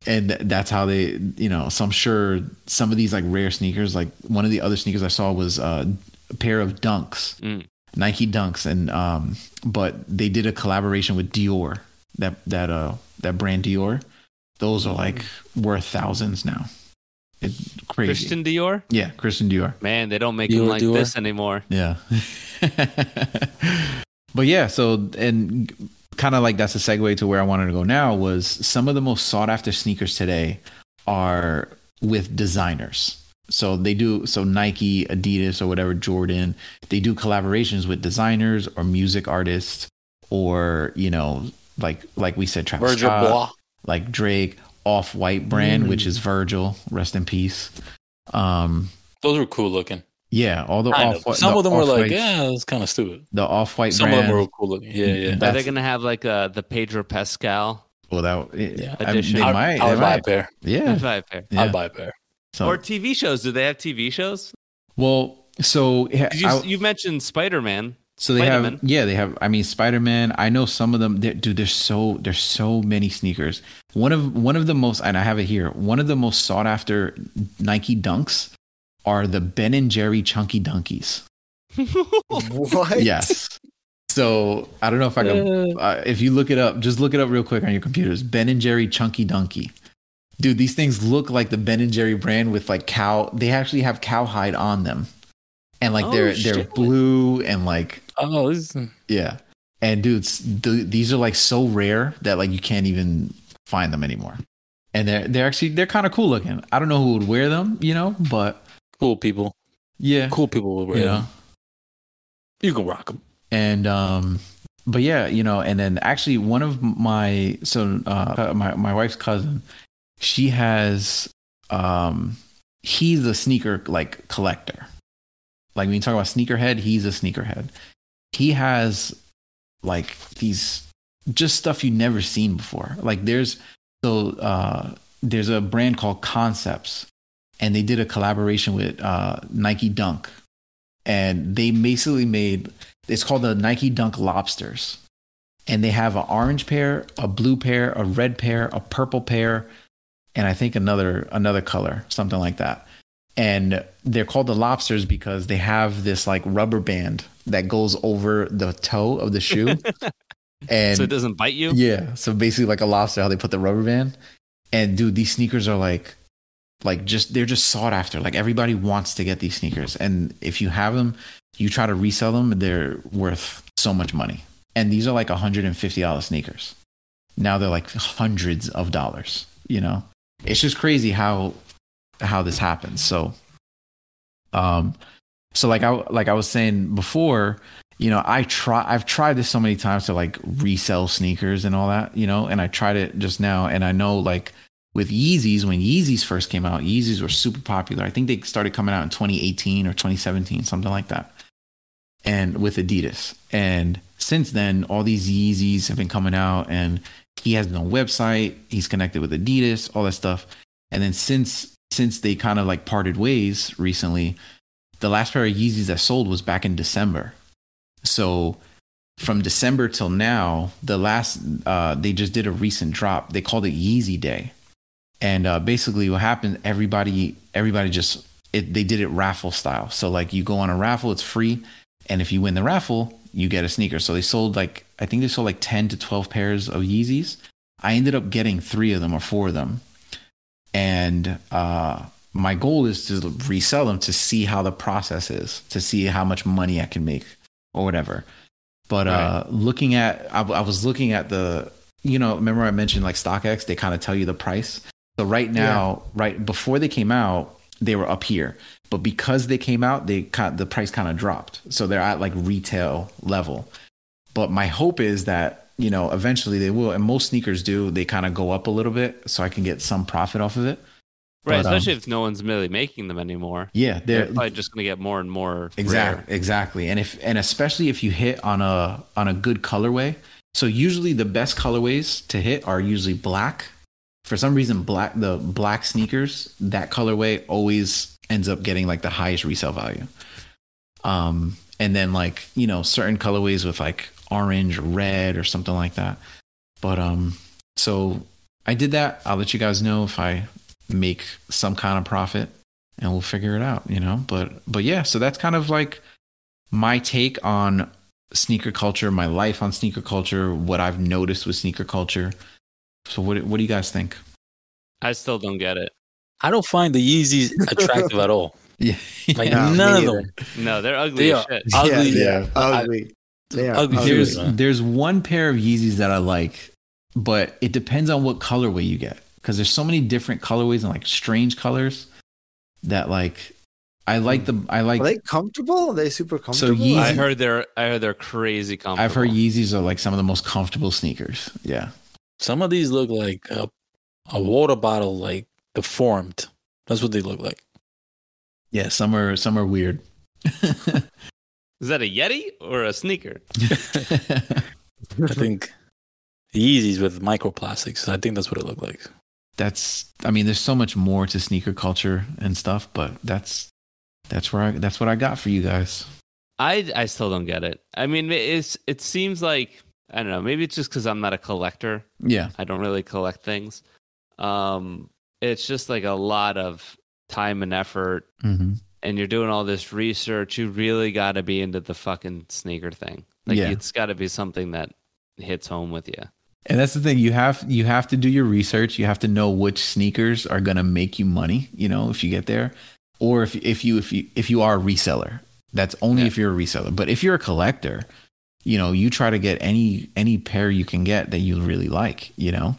[SPEAKER 1] and that's how they, so I'm sure some of these like rare sneakers, like one of the other sneakers I saw was a pair of Dunks, Nike Dunks. And, but they did a collaboration with Dior, that brand Dior. Those are like worth thousands now. It's crazy.
[SPEAKER 4] Christian Dior?
[SPEAKER 1] Yeah. Christian Dior.
[SPEAKER 4] Man, they don't make them like Dior. This anymore.
[SPEAKER 1] Yeah. But yeah, so, and kind of like that's a segue to where I wanted to go now, was some of the most sought after sneakers today are with designers. So Nike, Adidas, or whatever, Jordan, they do collaborations with designers or music artists, or, like we said, Travis
[SPEAKER 3] Virgil
[SPEAKER 1] Scott,
[SPEAKER 3] Bois.
[SPEAKER 1] Like Drake, Off-White brand, which is Virgil, rest in peace.
[SPEAKER 3] Those were cool looking.
[SPEAKER 1] Yeah, all the Off-White.
[SPEAKER 3] Some of them were like, it's kind of stupid.
[SPEAKER 1] The Off-White
[SPEAKER 3] Some
[SPEAKER 1] brand.
[SPEAKER 3] of them were cool looking. Yeah.
[SPEAKER 4] Are they going to have like the Pedro Pascal?
[SPEAKER 1] Well,
[SPEAKER 4] edition?
[SPEAKER 3] I would buy a pair.
[SPEAKER 1] Yeah.
[SPEAKER 4] I'd buy a pair.
[SPEAKER 3] I'd buy a pair.
[SPEAKER 4] So, or TV shows. Do they have TV shows?
[SPEAKER 1] Well, so
[SPEAKER 4] you mentioned Spider-Man.
[SPEAKER 1] So they have. I mean, Spider-Man. I know some of them. Dude, there's so many sneakers. One of the most, and I have it here. One of the most sought after Nike Dunks are the Ben and Jerry Chunky Dunkies.
[SPEAKER 2] What?
[SPEAKER 1] Yes. So I don't know if I can. If you look it up, just look it up real quick on your computers. Ben and Jerry Chunky Dunky. Dude, these things look like the Ben and Jerry brand with like cow. They actually have cowhide on them, and like they're blue and like yeah. And dudes, these are like so rare that like you can't even find them anymore. And they're kind of cool looking. I don't know who would wear them, but
[SPEAKER 3] cool people.
[SPEAKER 1] Yeah,
[SPEAKER 3] cool people would wear them. You can rock them. And
[SPEAKER 1] but yeah, and then actually one of my my wife's cousin. She has, he's a sneaker like collector. Like when you talk about sneakerhead, he's a sneakerhead. He has like these just stuff you've never seen before. Like there's a brand called Concepts, and they did a collaboration with Nike Dunk, and they basically it's called the Nike Dunk Lobsters, and they have an orange pair, a blue pair, a red pair, a purple pair, and I think another color, something like that. And they're called the lobsters because they have this like rubber band that goes over the toe of the shoe. And
[SPEAKER 4] so it doesn't bite you?
[SPEAKER 1] Yeah. So basically like a lobster, how they put the rubber band. And dude, these sneakers are like they're just sought after. Like everybody wants to get these sneakers. And if you have them, you try to resell them, they're worth so much money. and these are like $150 sneakers. Now they're like hundreds of dollars. You know, it's just crazy how this happens. So, so like I was saying before, you know, I've tried this so many times to like resell sneakers and all that, you know, and I tried it just now, and I know like with Yeezys, when Yeezys first came out, Yeezys were super popular. I think they started coming out in 2018 or 2017, something like that. And with Adidas. And since then, all these Yeezys have been coming out, and he has no website. He's connected with Adidas, all that stuff. And then since they kind of like parted ways recently, the last pair of Yeezys that sold was back in December. So from December till now, they just did a recent drop. They called it Yeezy Day. And basically what happened, everybody just, they did it raffle style. So like you go on a raffle, it's free. And if you win the raffle, you get a sneaker. So they sold I think they sold like 10 to 12 pairs of Yeezys. I ended up getting 3 of them or 4 of them. And my goal is to resell them to see how the process is, to see how much money I can make or whatever. But I was looking at the, you know, remember I mentioned like StockX, they kind of tell you the price. So right now, right before they came out, they were up here. But because they came out, the price kind of dropped. So they're at like retail level. But my hope is that, you know, eventually they will. And most sneakers do. They kind of go up a little bit so I can get some profit off of it.
[SPEAKER 4] Right, but, especially if no one's really making them anymore.
[SPEAKER 1] Yeah,
[SPEAKER 4] they're probably just going to get more and more.
[SPEAKER 1] Exactly. And especially if you hit on a good colorway. So usually the best colorways to hit are usually black. For some reason, the black sneakers, that colorway always ends up getting like the highest resale value. And then like, you know, certain colorways with like orange or red or something like that. But so I did that. I'll let you guys know if I make some kind of profit, and we'll figure it out, you know. But yeah, so that's kind of like my take on sneaker culture, my life on sneaker culture, what I've noticed with sneaker culture. So what do you guys think?
[SPEAKER 4] I still don't get it.
[SPEAKER 3] I don't find the Yeezys attractive at all.
[SPEAKER 1] Yeah,
[SPEAKER 3] like none of them.
[SPEAKER 4] No, they're ugly as shit.
[SPEAKER 3] Ugly.
[SPEAKER 2] Yeah, ugly. They are
[SPEAKER 3] ugly.
[SPEAKER 1] There's one pair of Yeezys that I like, but it depends on what colorway you get, because there's so many different colorways and like strange colors that like I like. Are
[SPEAKER 2] they comfortable? Are they super comfortable?
[SPEAKER 1] So Yeezy,
[SPEAKER 4] I heard they're crazy comfortable.
[SPEAKER 1] I've heard Yeezys are like some of the most comfortable sneakers. Yeah.
[SPEAKER 3] Some of these look like a water bottle, like deformed. That's what they look like.
[SPEAKER 1] Yeah, some are weird.
[SPEAKER 4] Is that a Yeti or a sneaker?
[SPEAKER 3] I think the Yeezys with microplastics. I think that's what it looked like.
[SPEAKER 1] I mean, there's so much more to sneaker culture and stuff, but that's what I got for you guys.
[SPEAKER 4] I still don't get it. I mean, it seems like, I don't know, maybe it's just because I'm not a collector.
[SPEAKER 1] Yeah.
[SPEAKER 4] I don't really collect things. It's just like a lot of time and effort, and you're doing all this research. You really got to be into the fucking sneaker thing. Like, it's got to be something that hits home with you.
[SPEAKER 1] And that's the thing. You have to do your research. You have to know which sneakers are going to make you money, you know, if you get there, or if you are a reseller. That's only if you're a reseller. But if you're a collector, you know, you try to get any pair you can get that you really like, you know.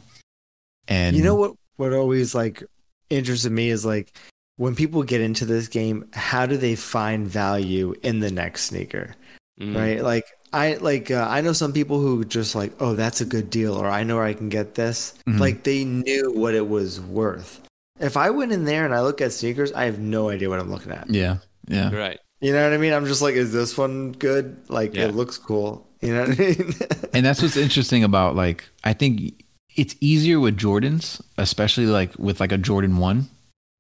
[SPEAKER 1] And
[SPEAKER 2] you know what always like interested me is like when people get into this game, how do they find value in the next sneaker? Right? Like I know some people who just like, oh, that's a good deal, or I know where I can get this. Like they knew what it was worth. If I went in there and I look at sneakers, I have no idea what I'm looking at.
[SPEAKER 1] Yeah.
[SPEAKER 4] Right.
[SPEAKER 2] You know what I mean? I'm just like, is this one good? Like, it looks cool. You know what I mean?
[SPEAKER 1] And that's what's interesting about, like, I think it's easier with Jordans, especially like with like a Jordan 1.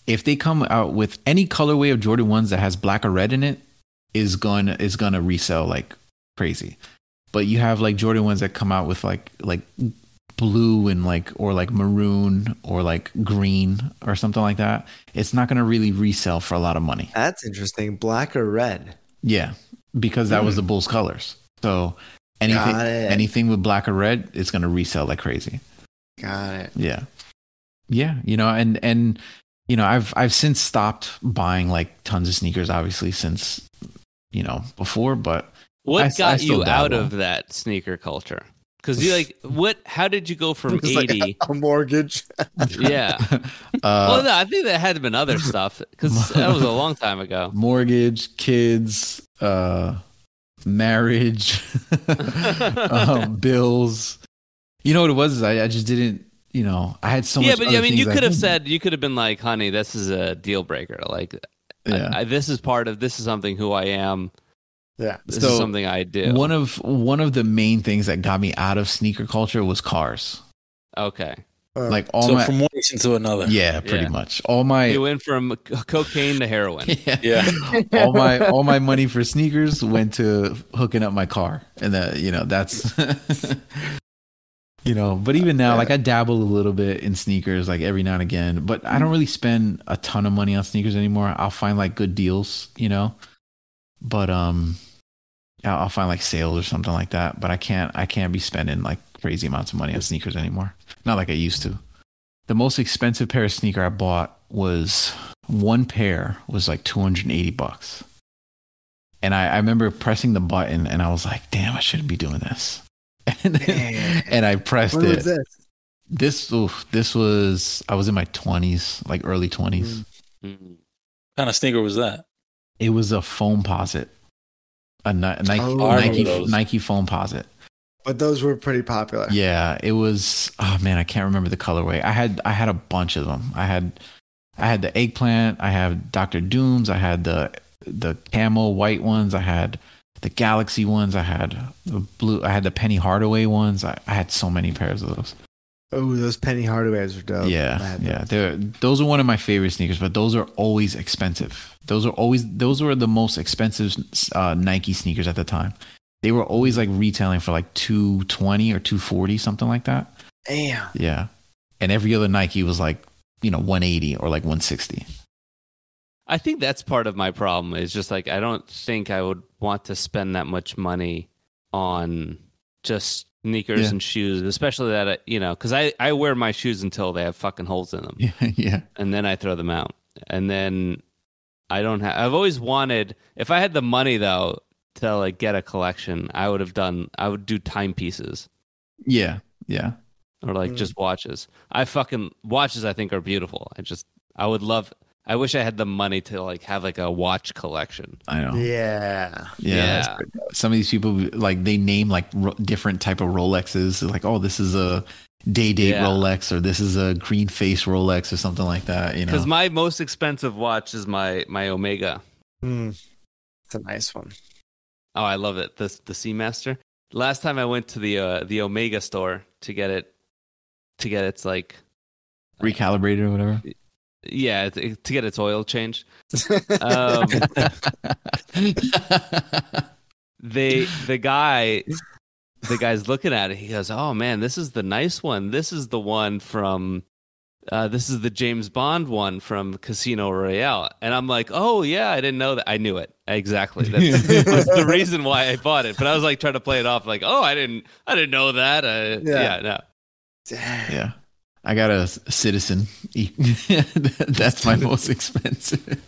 [SPEAKER 1] If they come out with any colorway of Jordan 1s that has black or red in it, is gonna resell like crazy. But you have like Jordan 1s that come out with like blue and like, or like maroon or like green or something like that. It's not going to really resell for a lot of money.
[SPEAKER 2] That's interesting. Black or red?
[SPEAKER 1] Yeah, because that was the Bulls colors. So anything with black or red, it's going to resell like crazy.
[SPEAKER 2] Got it.
[SPEAKER 1] Yeah. You know, and you know, I've since stopped buying like tons of sneakers, obviously, since, you know, before, but
[SPEAKER 4] What got you out of that sneaker culture? Because you how did you go from 80
[SPEAKER 2] like a mortgage?
[SPEAKER 4] Yeah. Well, no, I think there had been other stuff because that was a long time ago.
[SPEAKER 1] Mortgage, kids, marriage, bills. You know what it was? I just didn't. I had so much.
[SPEAKER 4] Yeah, but I mean, you could have been like, "Honey, this is a deal breaker. Like, this is something who I am."
[SPEAKER 2] Yeah.
[SPEAKER 4] This is something I do.
[SPEAKER 1] One of the main things that got me out of sneaker culture was cars.
[SPEAKER 4] Okay.
[SPEAKER 1] Like
[SPEAKER 3] from one nation to another.
[SPEAKER 1] Yeah, pretty much. You
[SPEAKER 4] went from cocaine to heroin.
[SPEAKER 1] Yeah. all my money for sneakers went to hooking up my car. And that's but even now, like I dabble a little bit in sneakers like every now and again, but I don't really spend a ton of money on sneakers anymore. I'll find like good deals, but I'll find like sales or something like that, but I can't be spending like crazy amounts of money on sneakers anymore. Not like I used to. The most expensive pair of sneaker I bought was one pair was like $280. And I remember pressing the button and I was like, damn, I shouldn't be doing this. And I pressed it.
[SPEAKER 2] What was
[SPEAKER 1] this was, I was in my 20s, like early 20s.
[SPEAKER 3] Mm-hmm. What kind of sneaker was that?
[SPEAKER 1] It was a foam posit. A Nike foam posit.
[SPEAKER 2] But those were pretty popular.
[SPEAKER 1] Yeah, it was. Oh man, I can't remember the colorway. I had a bunch of them. I had the eggplant. I had Dr. Dooms. I had the camo white ones. I had the Galaxy ones. I had the blue. I had the Penny Hardaway ones. I had so many pairs of those.
[SPEAKER 2] Oh, those Penny Hardaways are dope.
[SPEAKER 1] Yeah. Those are one of my favorite sneakers, but those are always expensive. Those were the most expensive Nike sneakers at the time. They were always like retailing for like $220 or $240, something like that.
[SPEAKER 2] Damn.
[SPEAKER 1] Yeah. And every other Nike was like, $180 or like $160.
[SPEAKER 4] I think that's part of my problem is just like, I don't think I would want to spend that much money on just sneakers and shoes, especially that, because I wear my shoes until they have fucking holes in them.
[SPEAKER 1] Yeah.
[SPEAKER 4] And then I throw them out. And then I've always wanted, if I had the money though, to like get a collection, I would do timepieces.
[SPEAKER 1] Yeah.
[SPEAKER 4] Or like just watches. Watches I think are beautiful. I wish I had the money to like have like a watch collection.
[SPEAKER 1] I know.
[SPEAKER 2] Yeah.
[SPEAKER 1] Some of these people like they name like different type of Rolexes. Like, oh, this is a day date Rolex, or this is a green face Rolex, or something like that.
[SPEAKER 4] Because my most expensive watch is my Omega.
[SPEAKER 2] It's a nice one.
[SPEAKER 4] Oh, I love it. The Seamaster. Last time I went to the Omega store to get its like
[SPEAKER 1] recalibrated or whatever.
[SPEAKER 4] Yeah, to get its oil changed. The guy's looking at it. He goes, "Oh man, this is the nice one. This is the one from this is the James Bond one from Casino Royale." And I'm like, "Oh yeah, I didn't know that." I knew it exactly. That's the reason why I bought it. But I was like trying to play it off, like, "Oh, I didn't know that." No.
[SPEAKER 1] Yeah. I got a Citizen. That's my most expensive.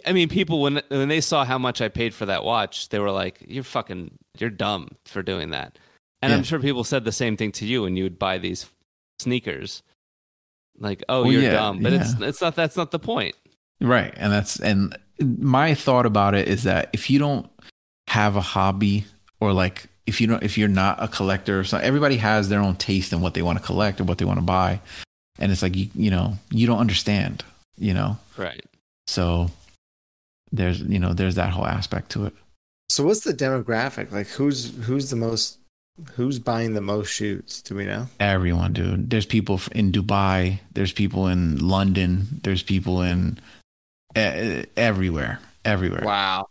[SPEAKER 4] I mean, people when they saw how much I paid for that watch, they were like, "You're dumb for doing that." And I'm sure people said the same thing to you when you would buy these sneakers. Like, "Oh, you're dumb," but it's not. That's not the point,
[SPEAKER 1] right? And my thought about it is that if you don't have a hobby, or like if you're not a collector, so everybody has their own taste in what they want to collect or what they want to buy, and it's like you don't understand,
[SPEAKER 4] right?
[SPEAKER 1] So there's that whole aspect to it.
[SPEAKER 2] So what's the demographic? Like who's buying the most shoes? Do we know?
[SPEAKER 1] Everyone, dude. There's people in Dubai. There's people in London. There's people in everywhere.
[SPEAKER 2] Wow.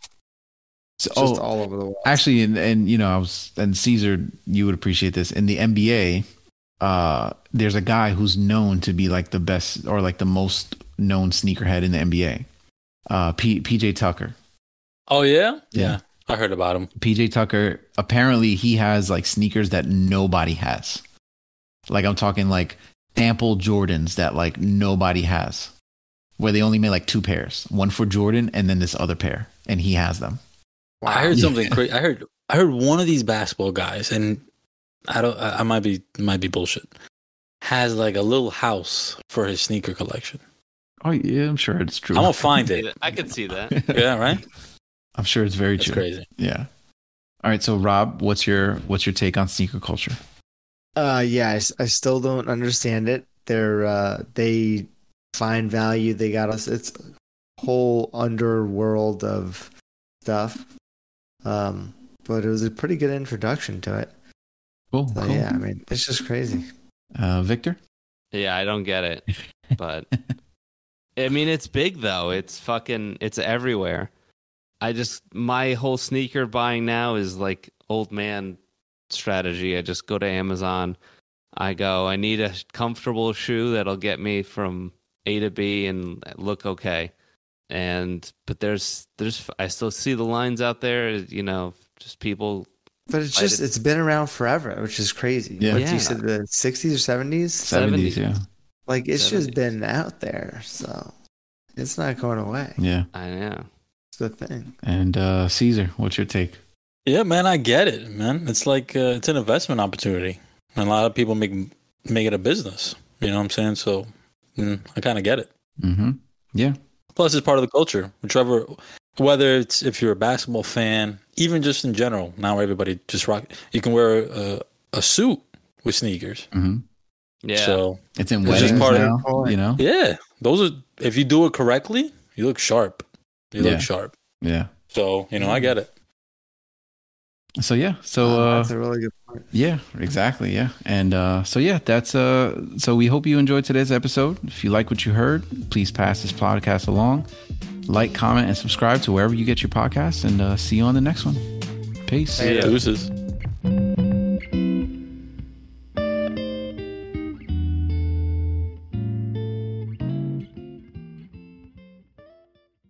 [SPEAKER 1] So,
[SPEAKER 2] just all over the world.
[SPEAKER 1] Actually, and Caesar, you would appreciate this. In the NBA, there's a guy who's known to be like the best or like the most known sneakerhead in the NBA. PJ Tucker.
[SPEAKER 3] Oh yeah? Yeah. I heard about him.
[SPEAKER 1] PJ Tucker, apparently he has like sneakers that nobody has. Like I'm talking like sample Jordans that like nobody has. Where they only made like two pairs. One for Jordan and then this other pair. And he has them.
[SPEAKER 2] Wow.
[SPEAKER 3] I heard something crazy. I heard one of these basketball guys, and I might be bullshit, has like a little house for his sneaker collection.
[SPEAKER 1] Oh yeah, I'm sure it's true.
[SPEAKER 3] I'm gonna find it.
[SPEAKER 4] I could see that.
[SPEAKER 3] Yeah, right.
[SPEAKER 1] I'm sure it's very
[SPEAKER 3] That's
[SPEAKER 1] true.
[SPEAKER 3] crazy.
[SPEAKER 1] Yeah. All right. So Rob, what's your take on sneaker culture?
[SPEAKER 2] Yeah, I still don't understand it. They find value. They got us. It's a whole underworld of stuff. But it was a pretty good introduction to it.
[SPEAKER 1] Cool.
[SPEAKER 2] So,
[SPEAKER 1] cool.
[SPEAKER 2] yeah, I mean, it's just crazy.
[SPEAKER 1] Victor?
[SPEAKER 4] Yeah, I don't get it, but I mean, it's big though. It's everywhere. My whole sneaker buying now is like old man strategy. I just go to Amazon. I need a comfortable shoe that'll get me from A to B and look okay. But there's I still see the lines out there, just people.
[SPEAKER 2] But it's been around forever, which is crazy.
[SPEAKER 1] Yeah.
[SPEAKER 2] Like you said, the 60s or 70s?
[SPEAKER 1] 70s, yeah.
[SPEAKER 2] Like, it's
[SPEAKER 4] 70s.
[SPEAKER 2] just been out there, so it's not going away.
[SPEAKER 1] Yeah.
[SPEAKER 4] I know.
[SPEAKER 2] It's the thing.
[SPEAKER 1] And Caesar, what's your take?
[SPEAKER 3] Yeah, man, I get it, man. It's like it's an investment opportunity, and a lot of people make it a business. You know what I'm saying? So I kind of get it.
[SPEAKER 1] Mm-hmm. Yeah.
[SPEAKER 3] Plus, it's part of the culture. Whether it's if you're a basketball fan, even just in general, now everybody just rock. You can wear a suit with sneakers.
[SPEAKER 1] Mm-hmm.
[SPEAKER 4] Yeah.
[SPEAKER 3] So
[SPEAKER 1] it's in
[SPEAKER 3] It's
[SPEAKER 1] weddings
[SPEAKER 3] just part of
[SPEAKER 1] now, you know?
[SPEAKER 3] yeah, those are if you do it correctly, you look sharp. You
[SPEAKER 1] Yeah.
[SPEAKER 3] look sharp.
[SPEAKER 1] Yeah.
[SPEAKER 3] So I get it.
[SPEAKER 1] So yeah. So
[SPEAKER 2] That's a really good point.
[SPEAKER 1] yeah, exactly. Yeah. And so yeah, that's so we hope you enjoyed today's episode. If you like what you heard, please pass this podcast along. Like, comment, and subscribe to wherever you get your podcasts, and see you on the next one. Peace.
[SPEAKER 3] Deuces.